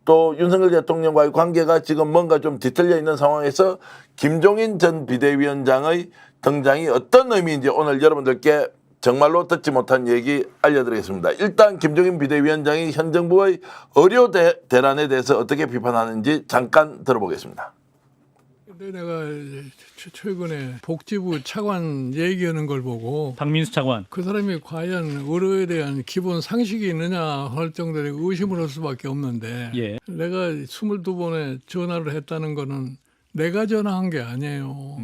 또 윤석열 대통령과의 관계가 지금 뭔가 좀 뒤틀려 있는 상황에서 김종인 전 비대위원장의 등장이 어떤 의미인지 오늘 여러분들께 정말로 듣지 못한 얘기 알려드리겠습니다. 일단 김종인 비대위원장이 현 정부의 의료 대란에 대해서 어떻게 비판하는지 잠깐 들어보겠습니다. 근데 내가 최근에 복지부 차관 얘기하는 걸 보고 박민수 차관. 그 사람이 과연 의료에 대한 기본 상식이 있느냐 할 정도로 의심을 할 수밖에 없는데 예. 내가 22번에 전화를 했다는 거는 내가 전화한 게 아니에요.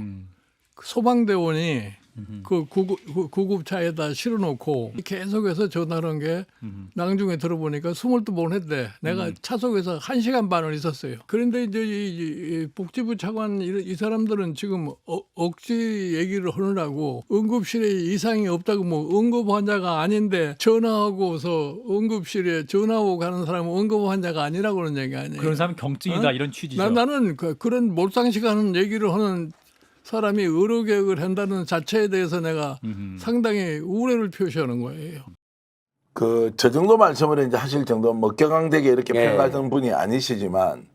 그 소방대원이 그 구급차에다 실어놓고 계속해서 전화를 한 게 나중에 들어보니까 22번 했대. 내가 차속에서 1시간 반을 있었어요. 그런데 이제 이 복지부 차관 이 사람들은 지금 억지 얘기를 하느라고 응급실에 이상이 없다고 뭐 응급 환자가 아닌데 전화하고서 응급실에 전화하고 가는 사람은 응급 환자가 아니라고 그런 얘기 아니에요. 그런 사람 경증이다 어? 이런 취지죠. 나는 그런 몰상식하는 얘기를 하는 사람이 의료개혁을 한다는 자체에 대해서 내가 상당히 우려를 표시하는 거예요. 저 정도 말씀을 이제 하실 정도 뭐 격앙되게 이렇게 예. 표현하던 분이 아니시지만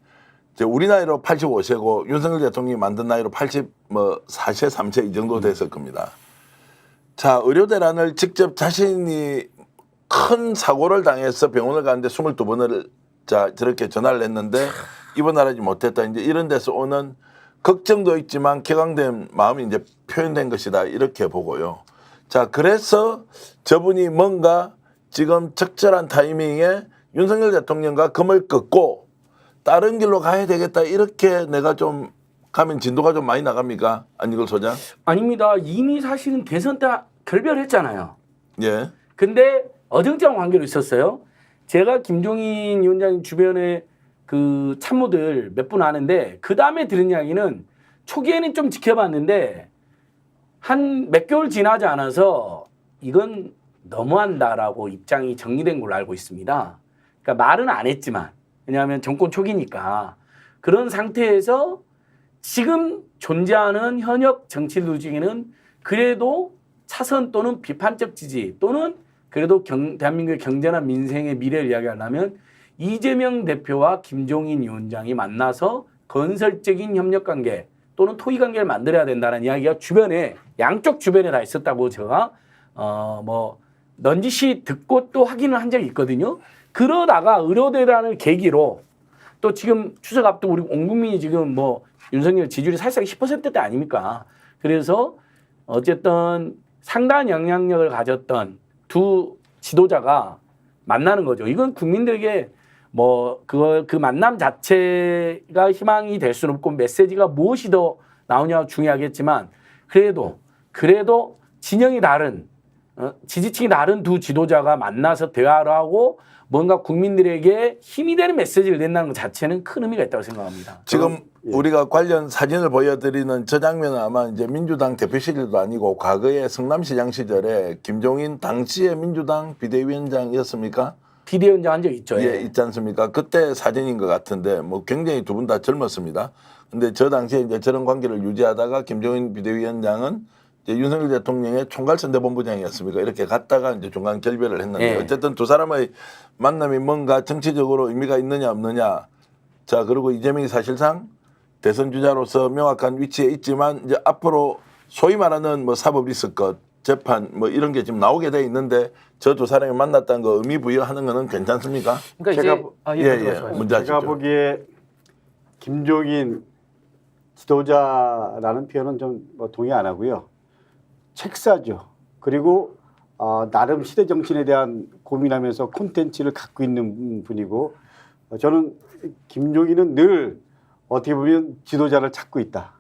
이제 우리 나이로 85세고 윤석열 대통령이 만든 나이로 4세, 3세 이 정도 됐을 겁니다. 자, 의료 대란을 직접 자신이 큰 사고를 당해서 병원을 가는데 22번을 자 저렇게 전화를 했는데 입원하지 못했다. 이제 이런 데서 오는 걱정도 있지만 격앙된 마음이 이제 표현된 것이다 이렇게 보고요. 자, 그래서 저분이 뭔가 지금 적절한 타이밍에 윤석열 대통령과 금을 긋고 다른 길로 가야 되겠다 이렇게 내가 좀 가면 진도가 좀 많이 나갑니까? 안익을 소장? 아닙니다. 이미 사실은 대선 때 결별했잖아요. 예. 근데 어정쩡한 관계로 있었어요. 제가 김종인 위원장 주변에 그 참모들 몇 분 아는데 그 다음에 들은 이야기는 초기에는 좀 지켜봤는데 한 몇 개월 지나지 않아서 이건 너무한다라고 입장이 정리된 걸로 알고 있습니다. 그러니까 말은 안 했지만 왜냐하면 정권 초기니까 그런 상태에서 지금 존재하는 현역 정치 루징에는 그래도 차선 또는 비판적 지지 또는 그래도 대한민국의 경제나 민생의 미래를 이야기하려면 이재명 대표와 김종인 위원장이 만나서 건설적인 협력관계 또는 토의관계를 만들어야 된다는 이야기가 주변에 양쪽 주변에 다 있었다고 제가 넌지시 듣고 또 확인을 한 적이 있거든요. 그러다가 의료대란을 계기로 또 지금 추석 앞두고 우리 온 국민이 지금 윤석열 지지율이 사실상 10%대 아닙니까? 그래서 어쨌든 상당한 영향력을 가졌던 두 지도자가 만나는 거죠. 이건 국민들에게 그 만남 자체가 희망이 될 수는 없고 메시지가 무엇이 더 나오냐가 중요하겠지만 그래도 진영이 다른 지지층이 다른 두 지도자가 만나서 대화를 하고 뭔가 국민들에게 힘이 되는 메시지를 낸다는 것 자체는 큰 의미가 있다고 생각합니다. 지금 우리가 관련 사진을 보여드리는 저 장면은 아마 이제 민주당 대표실도 아니고 과거에 성남시장 시절에 김종인 당시의 민주당 비대위원장이었습니까? 비대위원장 한 적 있죠. 예, 있지 않습니까? 그때 사진인 것 같은데 굉장히 두 분 다 젊었습니다. 근데 저 당시에 이제 저런 관계를 유지하다가 김종인 비대위원장은 이제 윤석열 대통령의 총괄선대본부장이었습니까? 이렇게 갔다가 이제 중간 결별을 했는데 어쨌든 두 사람의 만남이 뭔가 정치적으로 의미가 있느냐 없느냐. 자, 그리고 이재명이 사실상 대선 주자로서 명확한 위치에 있지만 이제 앞으로 소위 말하는 사법 리스크 재판 뭐 이런 게 지금 나오게 돼 있는데 저 두 사람이 만났다는 거 의미 부여하는 거는 괜찮습니까? 그러니까 제가 이제 말씀하세요. 문제 제가 하시죠. 보기에 김종인 지도자라는 표현은 좀 뭐 동의 안 하고요. 책사죠. 그리고 나름 시대 정신에 대한 고민하면서 콘텐츠를 갖고 있는 분이고 저는 김종인은 늘 어떻게 보면 지도자를 찾고 있다.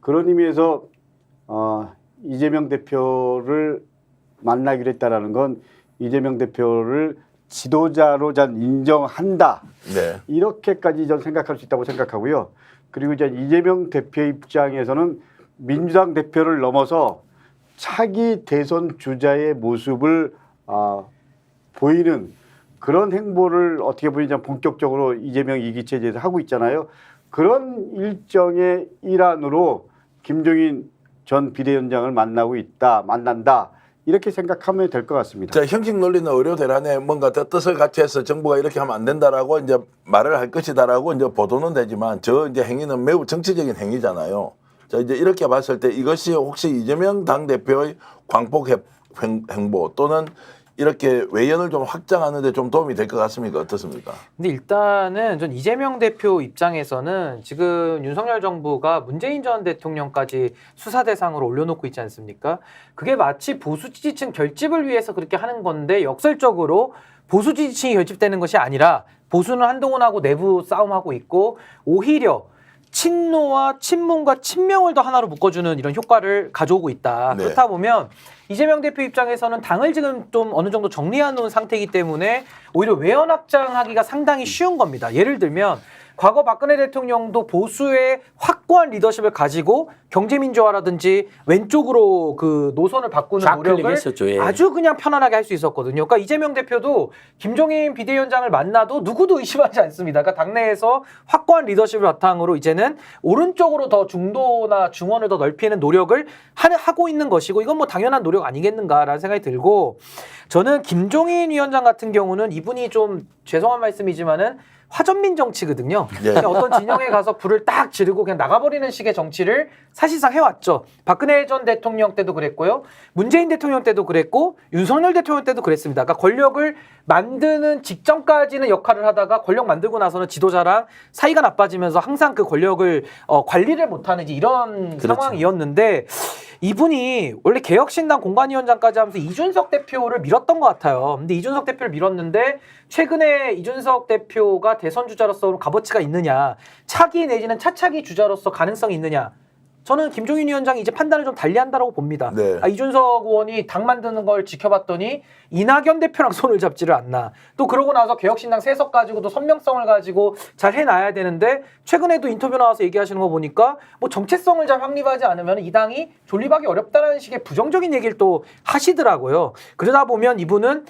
그런 의미에서 이재명 대표를 만나기로 했다라는 건 이재명 대표를 지도자로 전 인정한다. 네. 이렇게까지 전 생각할 수 있다고 생각하고요. 그리고 이제 이재명 대표의 입장에서는 민주당 대표를 넘어서 차기 대선 주자의 모습을 보이는 그런 행보를 어떻게 보면 본격적으로 이재명 2기 체제에서 하고 있잖아요. 그런 일정의 일환으로 김종인 전 비대위원장을 만난다. 이렇게 생각하면 될 것 같습니다. 자, 형식 논리는 의료 대란에 뭔가 뜻을 같이 해서 정부가 이렇게 하면 안 된다라고 이제 말을 할 것이다라고 이제 보도는 되지만 저 이제 행위는 매우 정치적인 행위잖아요. 자, 이제 이렇게 봤을 때 이것이 혹시 이재명 당대표의 광폭 행보 또는 이렇게 외연을 좀 확장하는 데 좀 도움이 될 것 같습니까? 어떻습니까? 근데 일단은 전 이재명 대표 입장에서는 지금 윤석열 정부가 문재인 전 대통령까지 수사 대상으로 올려놓고 있지 않습니까? 그게 마치 보수 지지층 결집을 위해서 그렇게 하는 건데 역설적으로 보수 지지층이 결집되는 것이 아니라 보수는 한동훈하고 내부 싸움하고 있고 오히려 친노와 친문과 친명을 더 하나로 묶어주는 이런 효과를 가져오고 있다. 네. 그렇다 보면 이재명 대표 입장에서는 당을 지금 좀 어느 정도 정리해 놓은 상태이기 때문에 오히려 외연 확장하기가 상당히 쉬운 겁니다. 예를 들면 과거 박근혜 대통령도 보수의 확고한 리더십을 가지고 경제민주화라든지 왼쪽으로 그 노선을 바꾸는 노력을 했었죠. 예. 아주 그냥 편안하게 할 수 있었거든요. 그러니까 이재명 대표도 김종인 비대위원장을 만나도 누구도 의심하지 않습니다. 그러니까 당내에서 확고한 리더십을 바탕으로 이제는 오른쪽으로 더 중도나 중원을 더 넓히는 노력을 하고 있는 것이고 이건 뭐 당연한 노력 아니겠는가라는 생각이 들고 저는 김종인 위원장 같은 경우는 이분이 좀 죄송한 말씀이지만은 화전민 정치거든요. 예. 그냥 어떤 진영에 가서 불을 딱 지르고 그냥 나가버리는 식의 정치를 사실상 해왔죠. 박근혜 전 대통령 때도 그랬고요. 문재인 대통령 때도 그랬고 윤석열 대통령 때도 그랬습니다. 그러니까 권력을 만드는 직전까지는 역할을 하다가 권력 만들고 나서는 지도자랑 사이가 나빠지면서 항상 그 권력을 관리를 못하는 이제 이런 그렇죠. 상황이었는데 이분이 원래 개혁신당 공관위원장까지 하면서 이준석 대표를 밀었던 것 같아요. 근데 이준석 대표를 밀었는데 최근에 이준석 대표가 대선 주자로서 값어치가 있느냐, 차기 내지는 차차기 주자로서 가능성이 있느냐. 저는 김종인 위원장이 이제 판단을 좀 달리한다라고 봅니다. 네. 이준석 의원이 당 만드는 걸 지켜봤더니 이낙연 대표랑 손을 잡지를 않나. 또 그러고 나서 개혁신당 세석 가지고도 선명성을 가지고 잘 해놔야 되는데 최근에도 인터뷰 나와서 얘기하시는 거 보니까 뭐 정체성을 잘 확립하지 않으면 이 당이 존립하기 어렵다는 식의 부정적인 얘기를 또 하시더라고요. 그러다 보면 이분은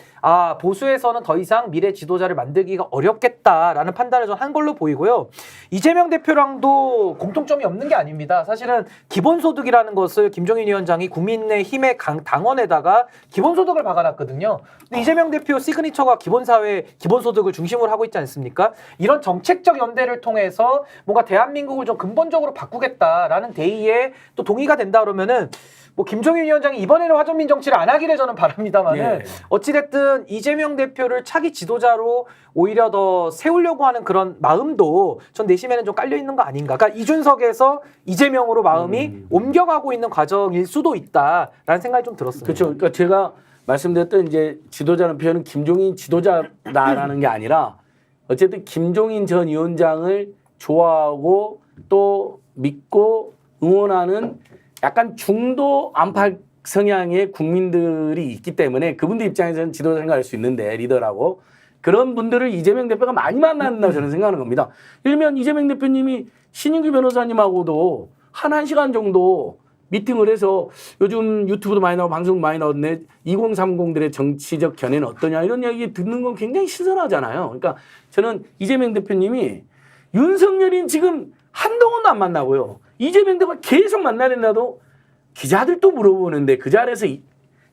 보수에서는 더 이상 미래 지도자를 만들기가 어렵겠다라는 판단을 좀 한 걸로 보이고요. 이재명 대표랑도 공통점이 없는 게 아닙니다. 사실은 기본소득이라는 것을 김종인 위원장이 국민의힘의 당원에다가 기본소득을 박아놨거든요. 근데 이재명 대표 시그니처가 기본사회, 기본소득을 중심으로 하고 있지 않습니까? 이런 정책적 연대를 통해서 뭔가 대한민국을 좀 근본적으로 바꾸겠다라는 대의에 또 동의가 된다 그러면은 뭐 김종인 위원장이 이번에는 화전민 정치를 안 하기를 저는 바랍니다만은 예. 어찌됐든 이재명 대표를 차기 지도자로 오히려 더 세우려고 하는 그런 마음도 전 내심에는 좀 깔려 있는 거 아닌가. 그러니까 이준석에서 이재명으로 마음이 옮겨가고 있는 과정일 수도 있다라는 생각이 좀 들었습니다. 그렇죠. 그러니까 제가 말씀드렸던 이제 지도자는 표현은 김종인 지도자다라는 게 아니라 어쨌든 김종인 전 위원장을 좋아하고 또 믿고 응원하는 약간 중도 안팎 성향의 국민들이 있기 때문에 그분들 입장에서는 지도자 생각할 수 있는데 리더라고 그런 분들을 이재명 대표가 많이 만난다고 저는 생각하는 겁니다. 일면 이재명 대표님이 신인규 변호사님하고도 한 1시간 정도 미팅을 해서 요즘 유튜브도 많이 나오고 방송도 많이 나오는데 2030들의 정치적 견해는 어떠냐 이런 이야기 듣는 건 굉장히 신선하잖아요. 그러니까 저는 이재명 대표님이 윤석열인 지금 한동훈도 안 만나고요. 이재명 대표가 계속 만나는데도 기자들도 물어보는데 그 자리에서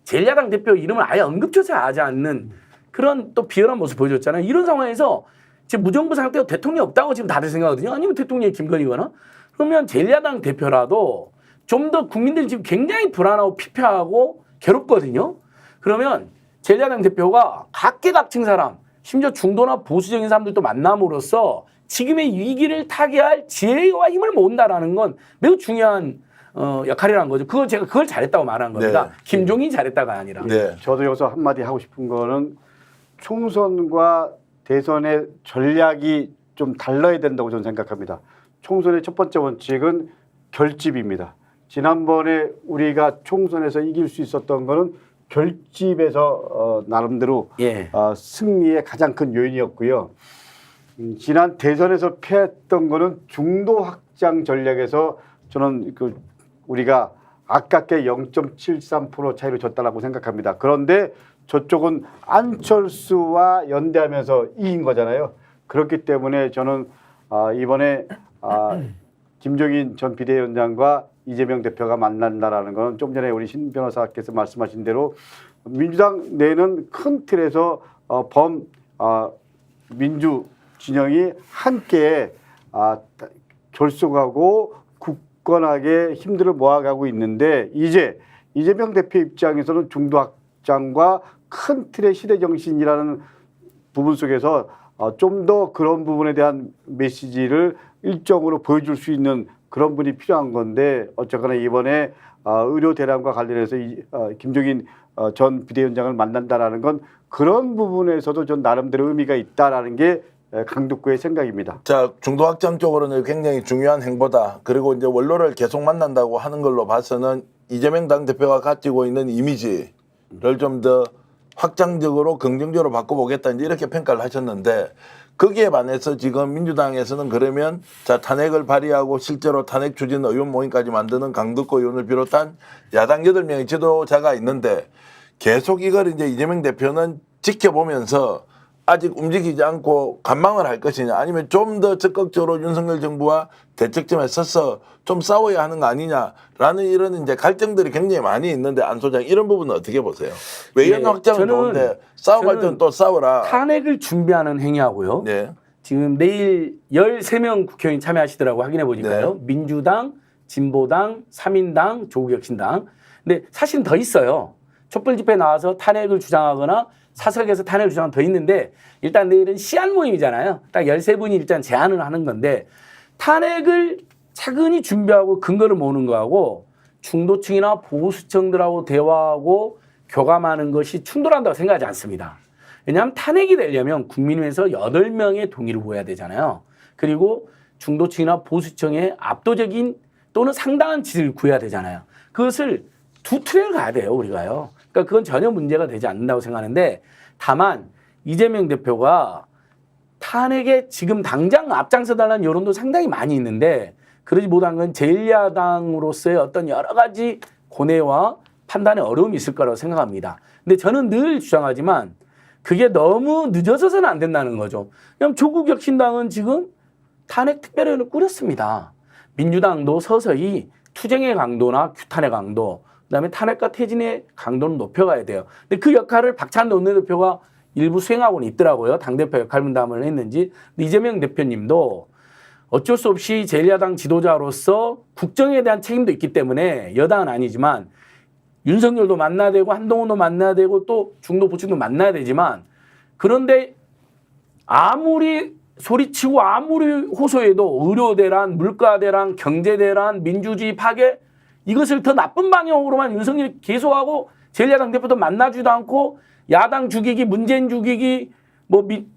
제1야당 대표 이름을 아예 언급조차 하지 않는 그런 또 비열한 모습 보여줬잖아요. 이런 상황에서 지금 무정부 상태로 대통령이 없다고 지금 다들 생각하거든요. 아니면 대통령이 김건희거나 그러면 제1야당 대표라도 좀 더 국민들이 지금 굉장히 불안하고 피폐하고 괴롭거든요. 그러면 제1야당 대표가 각계각층 사람, 심지어 중도나 보수적인 사람들도 만남으로써 지금의 위기를 타개할 지혜와 힘을 모은다라는 건 매우 중요한 역할이라는 거죠. 그걸 잘했다고 말하는 겁니다. 네. 김종인이 잘했다가 아니라. 네. 저도 여기서 한마디 하고 싶은 거는 총선과 대선의 전략이 좀 달라야 된다고 저는 생각합니다. 총선의 첫 번째 원칙은 결집입니다. 지난번에 우리가 총선에서 이길 수 있었던 거는 결집에서 나름대로 예. 승리의 가장 큰 요인이었고요. 지난 대선에서 패했던 거는 중도 확장 전략에서 저는 우리가 아깝게 0.73% 차이로 졌다라고 생각합니다. 그런데 저쪽은 안철수와 연대하면서 이긴 거잖아요. 그렇기 때문에 저는 이번에 김종인 전 비대위원장과 이재명 대표가 만난다라는 건 좀 전에 우리 신 변호사께서 말씀하신 대로 민주당 내는 큰 틀에서 민주 진영이 함께 결속하고 굳건하게 힘들을 모아가고 있는데 이제 이재명 대표 입장에서는 중도 확장과 큰 틀의 시대 정신이라는 부분 속에서 좀 더 그런 부분에 대한 메시지를 일정으로 보여줄 수 있는 그런 분이 필요한 건데 어쨌거나 이번에 의료 대란과 관련해서 김종인 전 비대위원장을 만난다라는 건 그런 부분에서도 전 나름대로 의미가 있다라는 게 강덕구의 생각입니다. 자, 중도 확장 쪽으로는 굉장히 중요한 행보다. 그리고 이제 원로를 계속 만난다고 하는 걸로 봐서는 이재명 당대표가 가지고 있는 이미지를 좀 더 확장적으로 긍정적으로 바꿔보겠다 이제 이렇게 평가를 하셨는데 거기에 반해서 지금 민주당에서는 그러면 자 탄핵을 발의하고 실제로 탄핵 추진 의원 모임까지 만드는 강덕구 의원을 비롯한 야당 8명의 지도자가 있는데 계속 이걸 이제 이재명 대표는 지켜보면서 아직 움직이지 않고 관망을 할 것이냐 아니면 좀 더 적극적으로 윤석열 정부와 대책점에 서서 좀 싸워야 하는 거 아니냐라는 이런 이제 갈등들이 굉장히 많이 있는데 안 소장 이런 부분은 어떻게 보세요? 외연 예, 확장은 좋은데 싸움할 때는 또 싸워라. 탄핵을 준비하는 행위하고요. 네. 지금 내일 13명 국회의원이 참여하시더라고 확인해 보니까요. 네. 민주당, 진보당, 3인당, 조국혁신당. 근데 사실은 더 있어요. 촛불 집회 나와서 탄핵을 주장하거나 사석에서 탄핵을 주장은 더 있는데 일단 내일은 시안 모임이잖아요. 딱 13분이 일단 제안을 하는 건데 탄핵을 차근히 준비하고 근거를 모으는 거하고 중도층이나 보수층들하고 대화하고 교감하는 것이 충돌한다고 생각하지 않습니다. 왜냐하면 탄핵이 되려면 국민의회에서 8명의 동의를 구해야 되잖아요. 그리고 중도층이나 보수층의 압도적인 또는 상당한 지지를 구해야 되잖아요. 그것을 두 트랙을 가야 돼요, 우리가요. 그러니까 그건 전혀 문제가 되지 않는다고 생각하는데 다만 이재명 대표가 탄핵에 지금 당장 앞장서달라는 여론도 상당히 많이 있는데 그러지 못한 건 제1야당으로서의 어떤 여러 가지 고뇌와 판단의 어려움이 있을 거라고 생각합니다. 근데 저는 늘 주장하지만 그게 너무 늦어져서는 안 된다는 거죠. 그럼 조국혁신당은 지금 탄핵 특별위원회를 꾸렸습니다. 민주당도 서서히 투쟁의 강도나 규탄의 강도 그다음에 탄핵과 퇴진의 강도는 높여가야 돼요. 근데 그 역할을 박찬대 원내대표가 일부 수행하고는 있더라고요. 당대표 역할 분담을 했는지. 근데 이재명 대표님도 어쩔 수 없이 제1야당 지도자로서 국정에 대한 책임도 있기 때문에 여당은 아니지만 윤석열도 만나야 되고 한동훈도 만나야 되고 또 중도 보충도 만나야 되지만 그런데 아무리 소리치고 아무리 호소해도 의료대란, 물가대란, 경제대란, 민주주의 파괴 이것을 더 나쁜 방향으로만 윤석열이 계속하고 제1야당 대표도 만나지도 않고 야당 죽이기, 문재인 죽이기,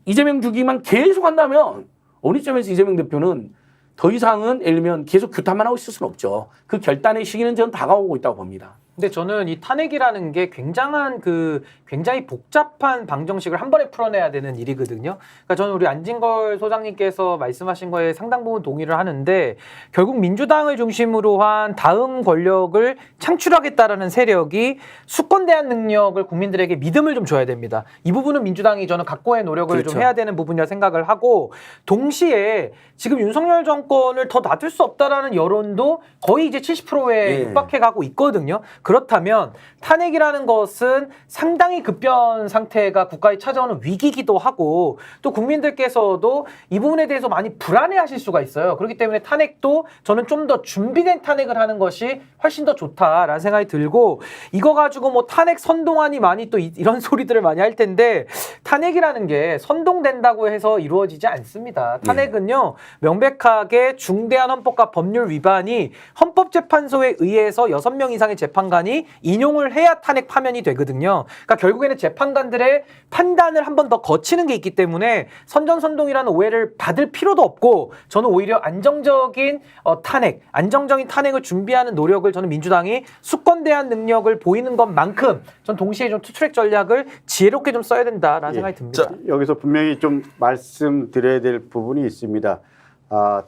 이재명 죽이기만 계속 한다면 어느 점에서 이재명 대표는 더 이상은 예를 들면 계속 규탄만 하고 있을 수는 없죠. 그 결단의 시기는 저는 다가오고 있다고 봅니다. 근데 저는 이 탄핵이라는 게 굉장히 복잡한 방정식을 한 번에 풀어내야 되는 일이거든요. 그러니까 저는 우리 안진걸 소장님께서 말씀하신 거에 상당 부분 동의를 하는데 결국 민주당을 중심으로 한 다음 권력을 창출하겠다라는 세력이 수권 대한 능력을 국민들에게 믿음을 좀 줘야 됩니다. 이 부분은 민주당이 저는 각고의 노력을 그렇죠. 좀 해야 되는 부분이라 생각을 하고 동시에 지금 윤석열 정권을 더 놔둘 수 없다라는 여론도 거의 이제 70%에 예. 육박해 가고 있거든요. 그렇다면 탄핵이라는 것은 상당히 급변 상태가 국가에 찾아오는 위기이기도 하고 또 국민들께서도 이 부분에 대해서 많이 불안해하실 수가 있어요. 그렇기 때문에 탄핵도 저는 좀 더 준비된 탄핵을 하는 것이 훨씬 더 좋다라는 생각이 들고 이거 가지고 뭐 탄핵 선동안이 많이 또 이런 소리들을 많이 할 텐데 탄핵이라는 게 선동된다고 해서 이루어지지 않습니다. 탄핵은요 명백하게 중대한 헌법과 법률 위반이 헌법재판소에 의해서 6명 이상의 재판관이 인용을 해야 탄핵 파면이 되거든요. 그러니까 결국에는 재판관들의 판단을 한 번 더 거치는 게 있기 때문에 선전선동이라는 오해를 받을 필요도 없고 저는 오히려 안정적인 탄핵, 안정적인 탄핵을 준비하는 노력을 저는 민주당이 수권대한 능력을 보이는 것만큼 전 동시에 좀 투트랙 전략을 지혜롭게 좀 써야 된다라는 생각이 듭니다. 자, 여기서 분명히 좀 말씀드려야 될 부분이 있습니다.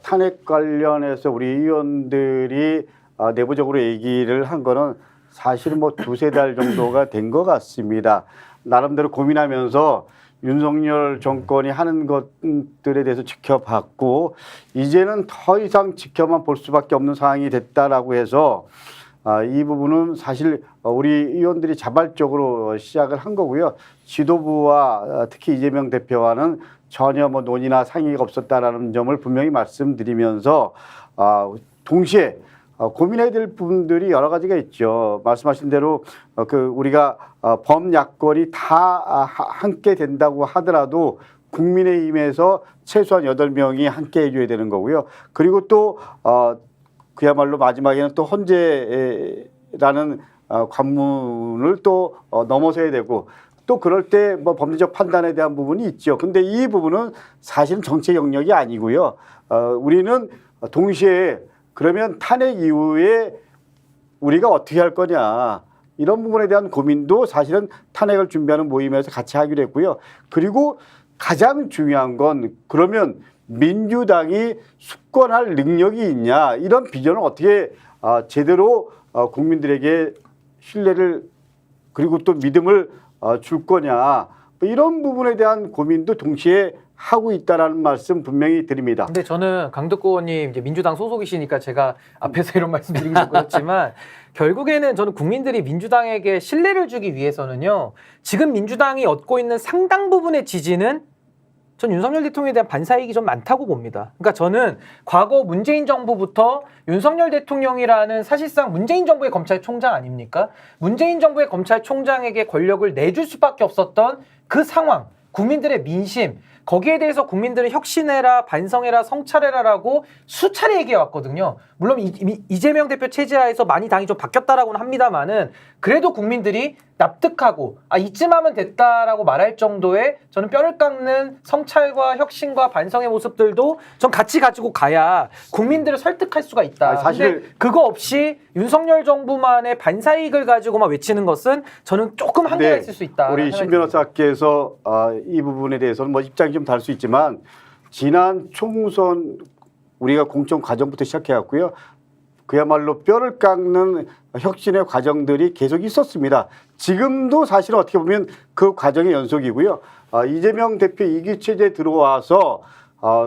탄핵 관련해서 우리 의원들이 내부적으로 얘기를 한 거는 사실 뭐 2-3달 정도가 된 것 같습니다. 나름대로 고민하면서 윤석열 정권이 하는 것들에 대해서 지켜봤고 이제는 더 이상 지켜만 볼 수밖에 없는 상황이 됐다라고 해서 이 부분은 사실 우리 의원들이 자발적으로 시작을 한 거고요. 지도부와 특히 이재명 대표와는 전혀 뭐 논의나 상의가 없었다라는 점을 분명히 말씀드리면서 동시에 고민해야 될 부분들이 여러 가지가 있죠. 말씀하신 대로 우리가 범야권이 다 함께 된다고 하더라도 국민의힘에서 최소한 8명이 함께 해줘야 되는 거고요. 그리고 또 그야말로 마지막에는 또 헌재라는 관문을 또 넘어서야 되고 또 그럴 때 뭐 법리적 판단에 대한 부분이 있죠. 근데 이 부분은 사실은 정치 영역이 아니고요. 우리는 동시에 그러면 탄핵 이후에 우리가 어떻게 할 거냐 이런 부분에 대한 고민도 사실은 탄핵을 준비하는 모임에서 같이 하기로 했고요. 그리고 가장 중요한 건 그러면 민주당이 수권할 능력이 있냐 이런 비전을 어떻게 제대로 국민들에게 신뢰를 그리고 또 믿음을 줄 거냐 뭐 이런 부분에 대한 고민도 동시에 하고 있다라는 말씀 분명히 드립니다. 근데 저는 강덕구 의원님 이제 민주당 소속이시니까 제가 앞에서 이런 말씀드리기 좀 그렇지만 결국에는 저는 국민들이 민주당에게 신뢰를 주기 위해서는요. 지금 민주당이 얻고 있는 상당 부분의 지지는 전 윤석열 대통령에 대한 반사이익이 좀 많다고 봅니다. 그러니까 저는 과거 문재인 정부부터 윤석열 대통령이라는 사실상 문재인 정부의 검찰총장 아닙니까? 문재인 정부의 검찰총장에게 권력을 내줄 수밖에 없었던 그 상황, 국민들의 민심, 거기에 대해서 국민들은 혁신해라, 반성해라, 성찰해라라고 수차례 얘기해 왔거든요. 물론 이재명 대표 체제하에서 많이 당이 좀 바뀌었다라고는 합니다만은 그래도 국민들이 납득하고 이쯤 하면 됐다라고 말할 정도의 저는 뼈를 깎는 성찰과 혁신과 반성의 모습들도 전 같이 가지고 가야 국민들을 설득할 수가 있다. 사실 근데 그거 없이 윤석열 정부만의 반사이익을 가지고만 외치는 것은 저는 조금 한계가 있을 수 있다. 우리 신 변호사께서 이 부분에 대해서는 뭐 입장이 좀 다를 수 있지만 지난 총선 우리가 공천 과정부터 시작해왔고요. 그야말로 뼈를 깎는 혁신의 과정들이 계속 있었습니다. 지금도 사실은 어떻게 보면 그 과정의 연속이고요. 이재명 대표 2기 체제에 들어와서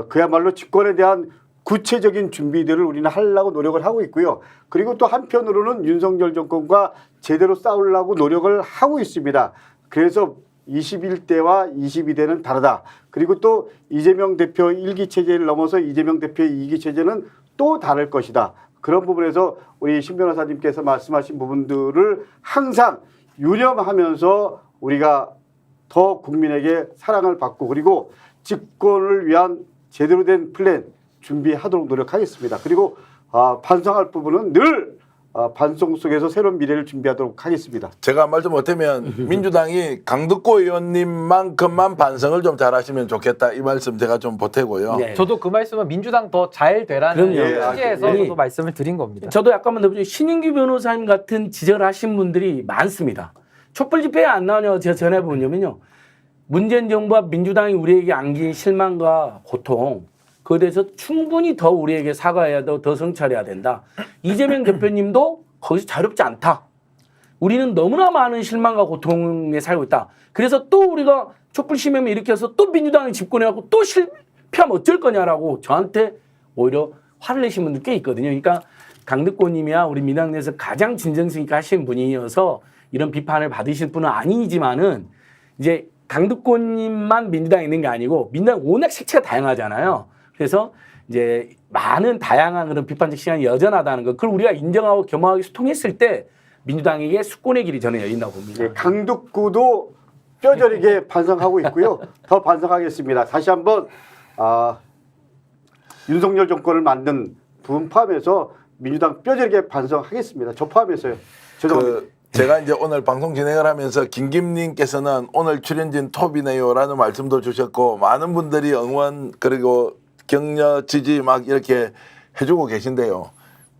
그야말로 집권에 대한 구체적인 준비들을 우리는 하려고 노력을 하고 있고요. 그리고 또 한편으로는 윤석열 정권과 제대로 싸우려고 노력을 하고 있습니다. 그래서 21대와 22대는 다르다. 그리고 또 이재명 대표 1기 체제를 넘어서 이재명 대표의 2기 체제는 또 다를 것이다. 그런 부분에서 우리 신 변호사님께서 말씀하신 부분들을 항상 유념하면서 우리가 더 국민에게 사랑을 받고 그리고 집권을 위한 제대로 된 플랜 준비하도록 노력하겠습니다. 그리고 반성할 부분은 늘 반성 속에서 새로운 미래를 준비하도록 하겠습니다. 제가 말 좀 못하면 민주당이 강덕구 의원님만큼만 반성을 좀 잘하시면 좋겠다 이 말씀 제가 좀 보태고요. 네. 저도 그 말씀은 민주당 더 잘 되라는 그럼요. 취지에서 예. 저도 말씀을 드린 겁니다. 저도 약간만 더 보죠. 신인규 변호사님 같은 지적을 하신 분들이 많습니다. 촛불 집회에 안 나오냐고 제가 전해보냐면요. 문재인 정부와 민주당이 우리에게 안긴 실망과 고통 그에 대해서 충분히 더 우리에게 사과해야 되고 더 성찰해야 된다. 이재명 대표님도 거기서 자유롭지 않다. 우리는 너무나 많은 실망과 고통에 살고 있다. 그래서 또 우리가 촛불 시민을 일으켜서 또 민주당이 집권해갖고 또 실패하면 어쩔 거냐라고 저한테 오히려 화를 내신 분들 꽤 있거든요. 그러니까 강득권님이야 우리 민주당 내에서 가장 진정성 있게 하시는 분이어서 이런 비판을 받으실 분은 아니지만은 이제 강득권님만 민주당에 있는 게 아니고 민주당 워낙 색채가 다양하잖아요. 그래서 이제 많은 다양한 그런 비판적 시간이 여전하다는 거, 그걸 우리가 인정하고 겸허하게 소통했을 때 민주당에게 숙권의 길이 저는 열린다고 봅니다. 예, 강북구도 뼈저리게 반성하고 있고요. 더 반성하겠습니다. 다시 한번 윤석열 정권을 만든 부분 포함해서 민주당 뼈저리게 반성하겠습니다. 저 포함해서요. 죄송합니다. 제가 이제 오늘 방송 진행을 하면서 김김님께서는 오늘 출연진 톱이네요라는 말씀도 주셨고 많은 분들이 응원 그리고 격려 지지 막 이렇게 해주고 계신데요.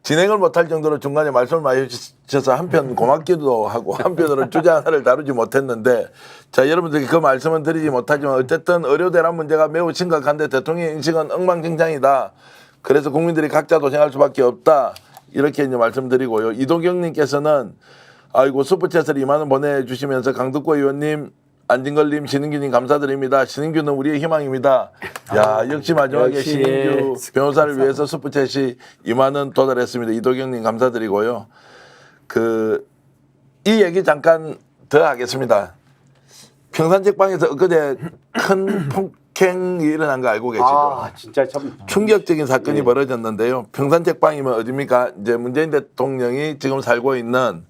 진행을 못할 정도로 중간에 말씀을 많이 해주셔서 한편 고맙기도 하고 한편으로는 주제 하나를 다루지 못했는데 자 여러분들께 그 말씀은 드리지 못하지만 어쨌든 의료 대란 문제가 매우 심각한데 대통령 인식은 엉망진창이다. 그래서 국민들이 각자 도생할 수밖에 없다. 이렇게 이제 말씀드리고요. 이도경님께서는 아이고 슈퍼챗을 2만 원 보내주시면서 강득구 의원님, 안진걸님, 신인규님 감사드립니다. 신인규는 우리의 희망입니다. 야 역시 마지막에 역시. 신인규 변호사를 위해서 슈퍼챗이 2만 원 도달했습니다. 이도경님 감사드리고요. 이 얘기 잠깐 더 하겠습니다. 평산책방에서 엊그제 큰 폭행이 일어난 거 알고 계시죠? 진짜 참 충격적인 사건이 벌어졌는데요. 평산책방이면 어디입니까? 이제 문재인 대통령이 지금 살고 있는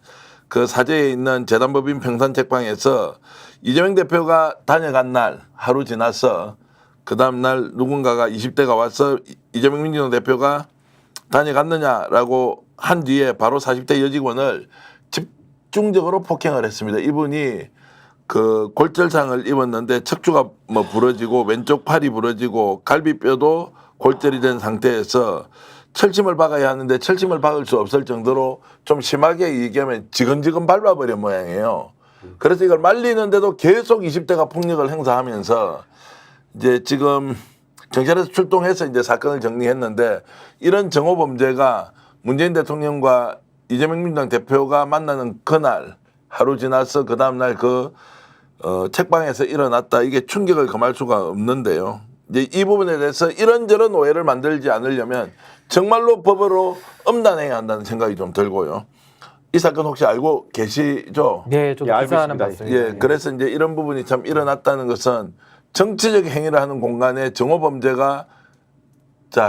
그 사저에 있는 재단법인 평산책방에서 이재명 대표가 다녀간 날 하루 지나서 그 다음 날 누군가가 20대가 와서 이재명 민주당 대표가 다녀갔느냐라고 한 뒤에 바로 40대 여직원을 집중적으로 폭행을 했습니다. 이분이 그 골절상을 입었는데 척추가 뭐 부러지고 왼쪽 팔이 부러지고 갈비뼈도 골절이 된 상태에서 철심을 박아야 하는데 철심을 박을 수 없을 정도로 좀 심하게 얘기하면 지근지근 밟아버린 모양이에요. 그래서 이걸 말리는데도 계속 20대가 폭력을 행사하면서 이제 지금 경찰에서 출동해서 이제 사건을 정리했는데 이런 정오 범죄가 문재인 대통령과 이재명 민주당 대표가 만나는 그날 하루 지나서 그 다음날 책방에서 일어났다. 이게 충격을 금할 수가 없는데요. 이제 이 부분에 대해서 이런저런 오해를 만들지 않으려면 정말로 법으로 엄단해야 한다는 생각이 좀 들고요. 이 사건 혹시 알고 계시죠? 네, 좀 예, 알고 기사는 있습니다. 봤습니다. 예, 그래서 이제 이런 부분이 참 일어났다는 것은 정치적 행위를 하는 공간에 정오범죄가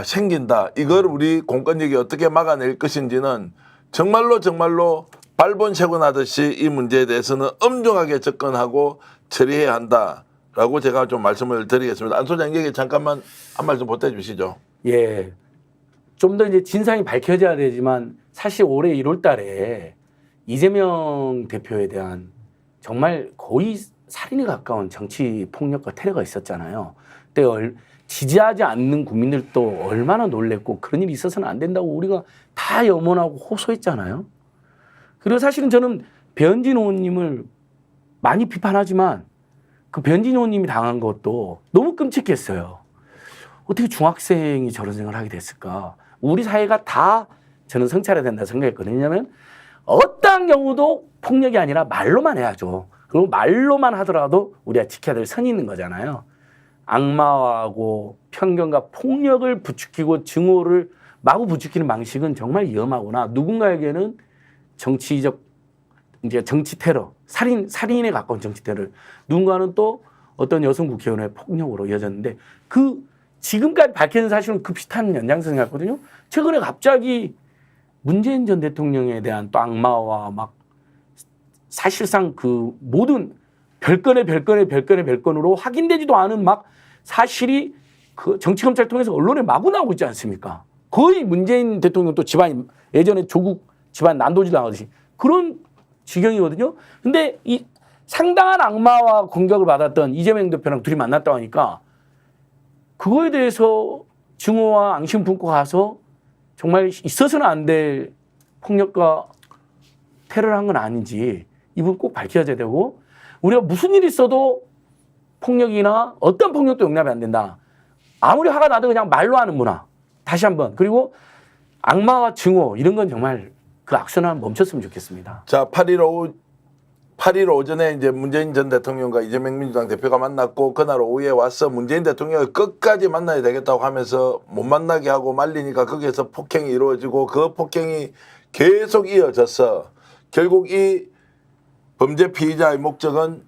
생긴다. 이걸 우리 공권력이 어떻게 막아낼 것인지는 정말로 발본색원하듯이 이 문제에 대해서는 엄중하게 접근하고 처리해야 한다라고 제가 좀 말씀을 드리겠습니다. 안 소장님에게 잠깐만 한 말씀 보태주시죠. 예. 좀 더 이제 진상이 밝혀져야 되지만 사실 올해 1월 달에 이재명 대표에 대한 정말 거의 살인에 가까운 정치 폭력과 테러가 있었잖아요. 그때 지지하지 않는 국민들도 얼마나 놀랬고 그런 일이 있어서는 안 된다고 우리가 다 염원하고 호소했잖아요. 그리고 사실은 저는 배현진 의원님을 많이 비판하지만 그 배현진 의원님이 당한 것도 너무 끔찍했어요. 어떻게 중학생이 저런 생각을 하게 됐을까? 우리 사회가 다 저는 성찰해야 된다 생각했거든요. 왜냐하면 어떠한 경우도 폭력이 아니라 말로만 해야죠. 그리고 말로만 하더라도 우리가 지켜야 될 선이 있는 거잖아요. 악마하고 편견과 폭력을 부추기고 증오를 마구 부추기는 방식은 정말 위험하구나. 누군가에게는 정치적 이제 정치 테러, 살인에 가까운 정치 테러를, 누군가는 또 어떤 여성 국회의원의 폭력으로 이어졌는데 그 지금까지 밝혀진 사실은 그 비슷한 연장선이 같거든요. 최근에 갑자기 문재인 전 대통령에 대한 또 악마와 막 사실상 그 모든 별건으로 확인되지도 않은 막 사실이 그 정치검찰 통해서 언론에 마구 나오고 있지 않습니까? 거의 문재인 대통령 또 집안이 예전에 조국 집안 난도질 당하듯이 그런 지경이거든요. 근데 이 상당한 악마와 공격을 받았던 이재명 대표랑 둘이 만났다고 하니까 그거에 대해서 증오와 앙심 품고 가서 정말 있어서는 안 될 폭력과 테러를 한 건 아닌지 이 부분 꼭 밝혀져야 되고 우리가 무슨 일이 있어도 폭력이나 어떤 폭력도 용납이 안 된다. 아무리 화가 나도 그냥 말로 하는 문화. 다시 한번. 그리고 악마와 증오 이런 건 정말 그 악순환 멈췄으면 좋겠습니다. 자, 8155 8일 오전에 이제 문재인 전 대통령과 이재명 민주당 대표가 만났고 그날 오후에 와서 문재인 대통령을 끝까지 만나야 되겠다고 하면서 못 만나게 하고 말리니까 거기에서 폭행이 이루어지고 그 폭행이 계속 이어져서 결국 이 범죄 피의자의 목적은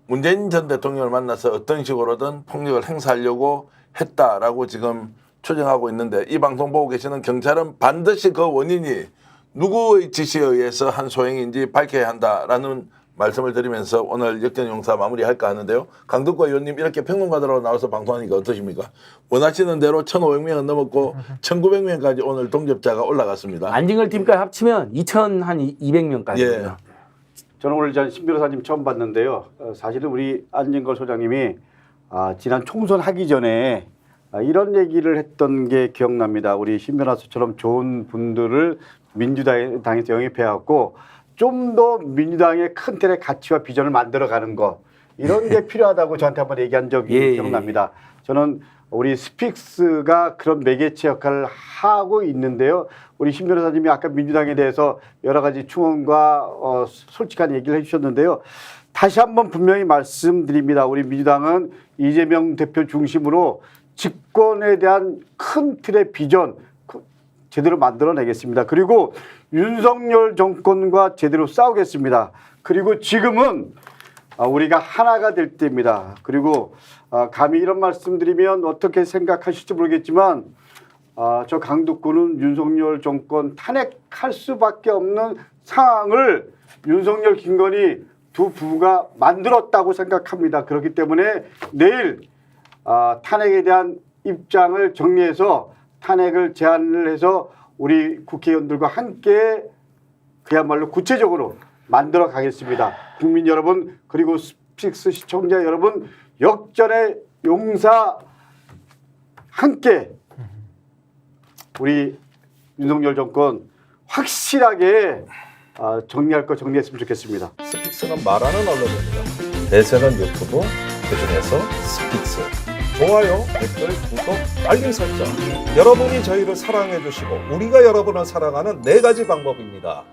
문재인 전 대통령을 만나서 어떤 식으로든 폭력을 행사하려고 했다라고 지금 추정하고 있는데 이 방송 보고 계시는 경찰은 반드시 그 원인이 누구의 지시에 의해서 한 소행인지 밝혀야 한다라는 말씀을 드리면서 오늘 역전용사 마무리할까 하는데요. 강덕구 의원님 이렇게 평론가들하고 나와서 방송하니까 어떠십니까? 원하시는 대로 1,500명은 넘었고 1,900명까지 오늘 동접자가 올라갔습니다. 안진걸 팀까지 합치면 2,200명까지. 예. 저는 오늘 신 변호사님 처음 봤는데요. 사실은 우리 안진걸 소장님이 지난 총선 하기 전에 이런 얘기를 했던 게 기억납니다. 우리 신 변호사처럼 좋은 분들을 민주당에서 영입해갖고 좀 더 민주당의 큰 틀의 가치와 비전을 만들어가는 것 이런 게 필요하다고 저한테 한번 얘기한 적이 기억납니다. 저는 우리 스픽스가 그런 매개체 역할을 하고 있는데요. 우리 신 변호사님이 아까 민주당에 대해서 여러 가지 충언과 솔직한 얘기를 해주셨는데요. 다시 한번 분명히 말씀드립니다. 우리 민주당은 이재명 대표 중심으로 집권에 대한 큰 틀의 비전 제대로 만들어내겠습니다. 그리고 윤석열 정권과 제대로 싸우겠습니다. 그리고 지금은 우리가 하나가 될 때입니다. 그리고 감히 이런 말씀드리면 어떻게 생각하실지 모르겠지만 저 강덕구는 윤석열 정권 탄핵할 수밖에 없는 상황을 윤석열, 김건희 두 부부가 만들었다고 생각합니다. 그렇기 때문에 내일 탄핵에 대한 입장을 정리해서 탄핵을 제안을 해서 우리 국회의원들과 함께 그야말로 구체적으로 만들어 가겠습니다. 국민 여러분 그리고 스픽스 시청자 여러분 역전의 용사 함께 우리 윤석열 정권 확실하게 정리할 거 정리했으면 좋겠습니다. 스픽스는 말하는 언론입니다. 대세는 유튜브, 그중에서 스픽스. 좋아요, 댓글, 구독, 알림 설정. 여러분이 저희를 사랑해 주시고 우리가 여러분을 사랑하는 4가지 방법입니다.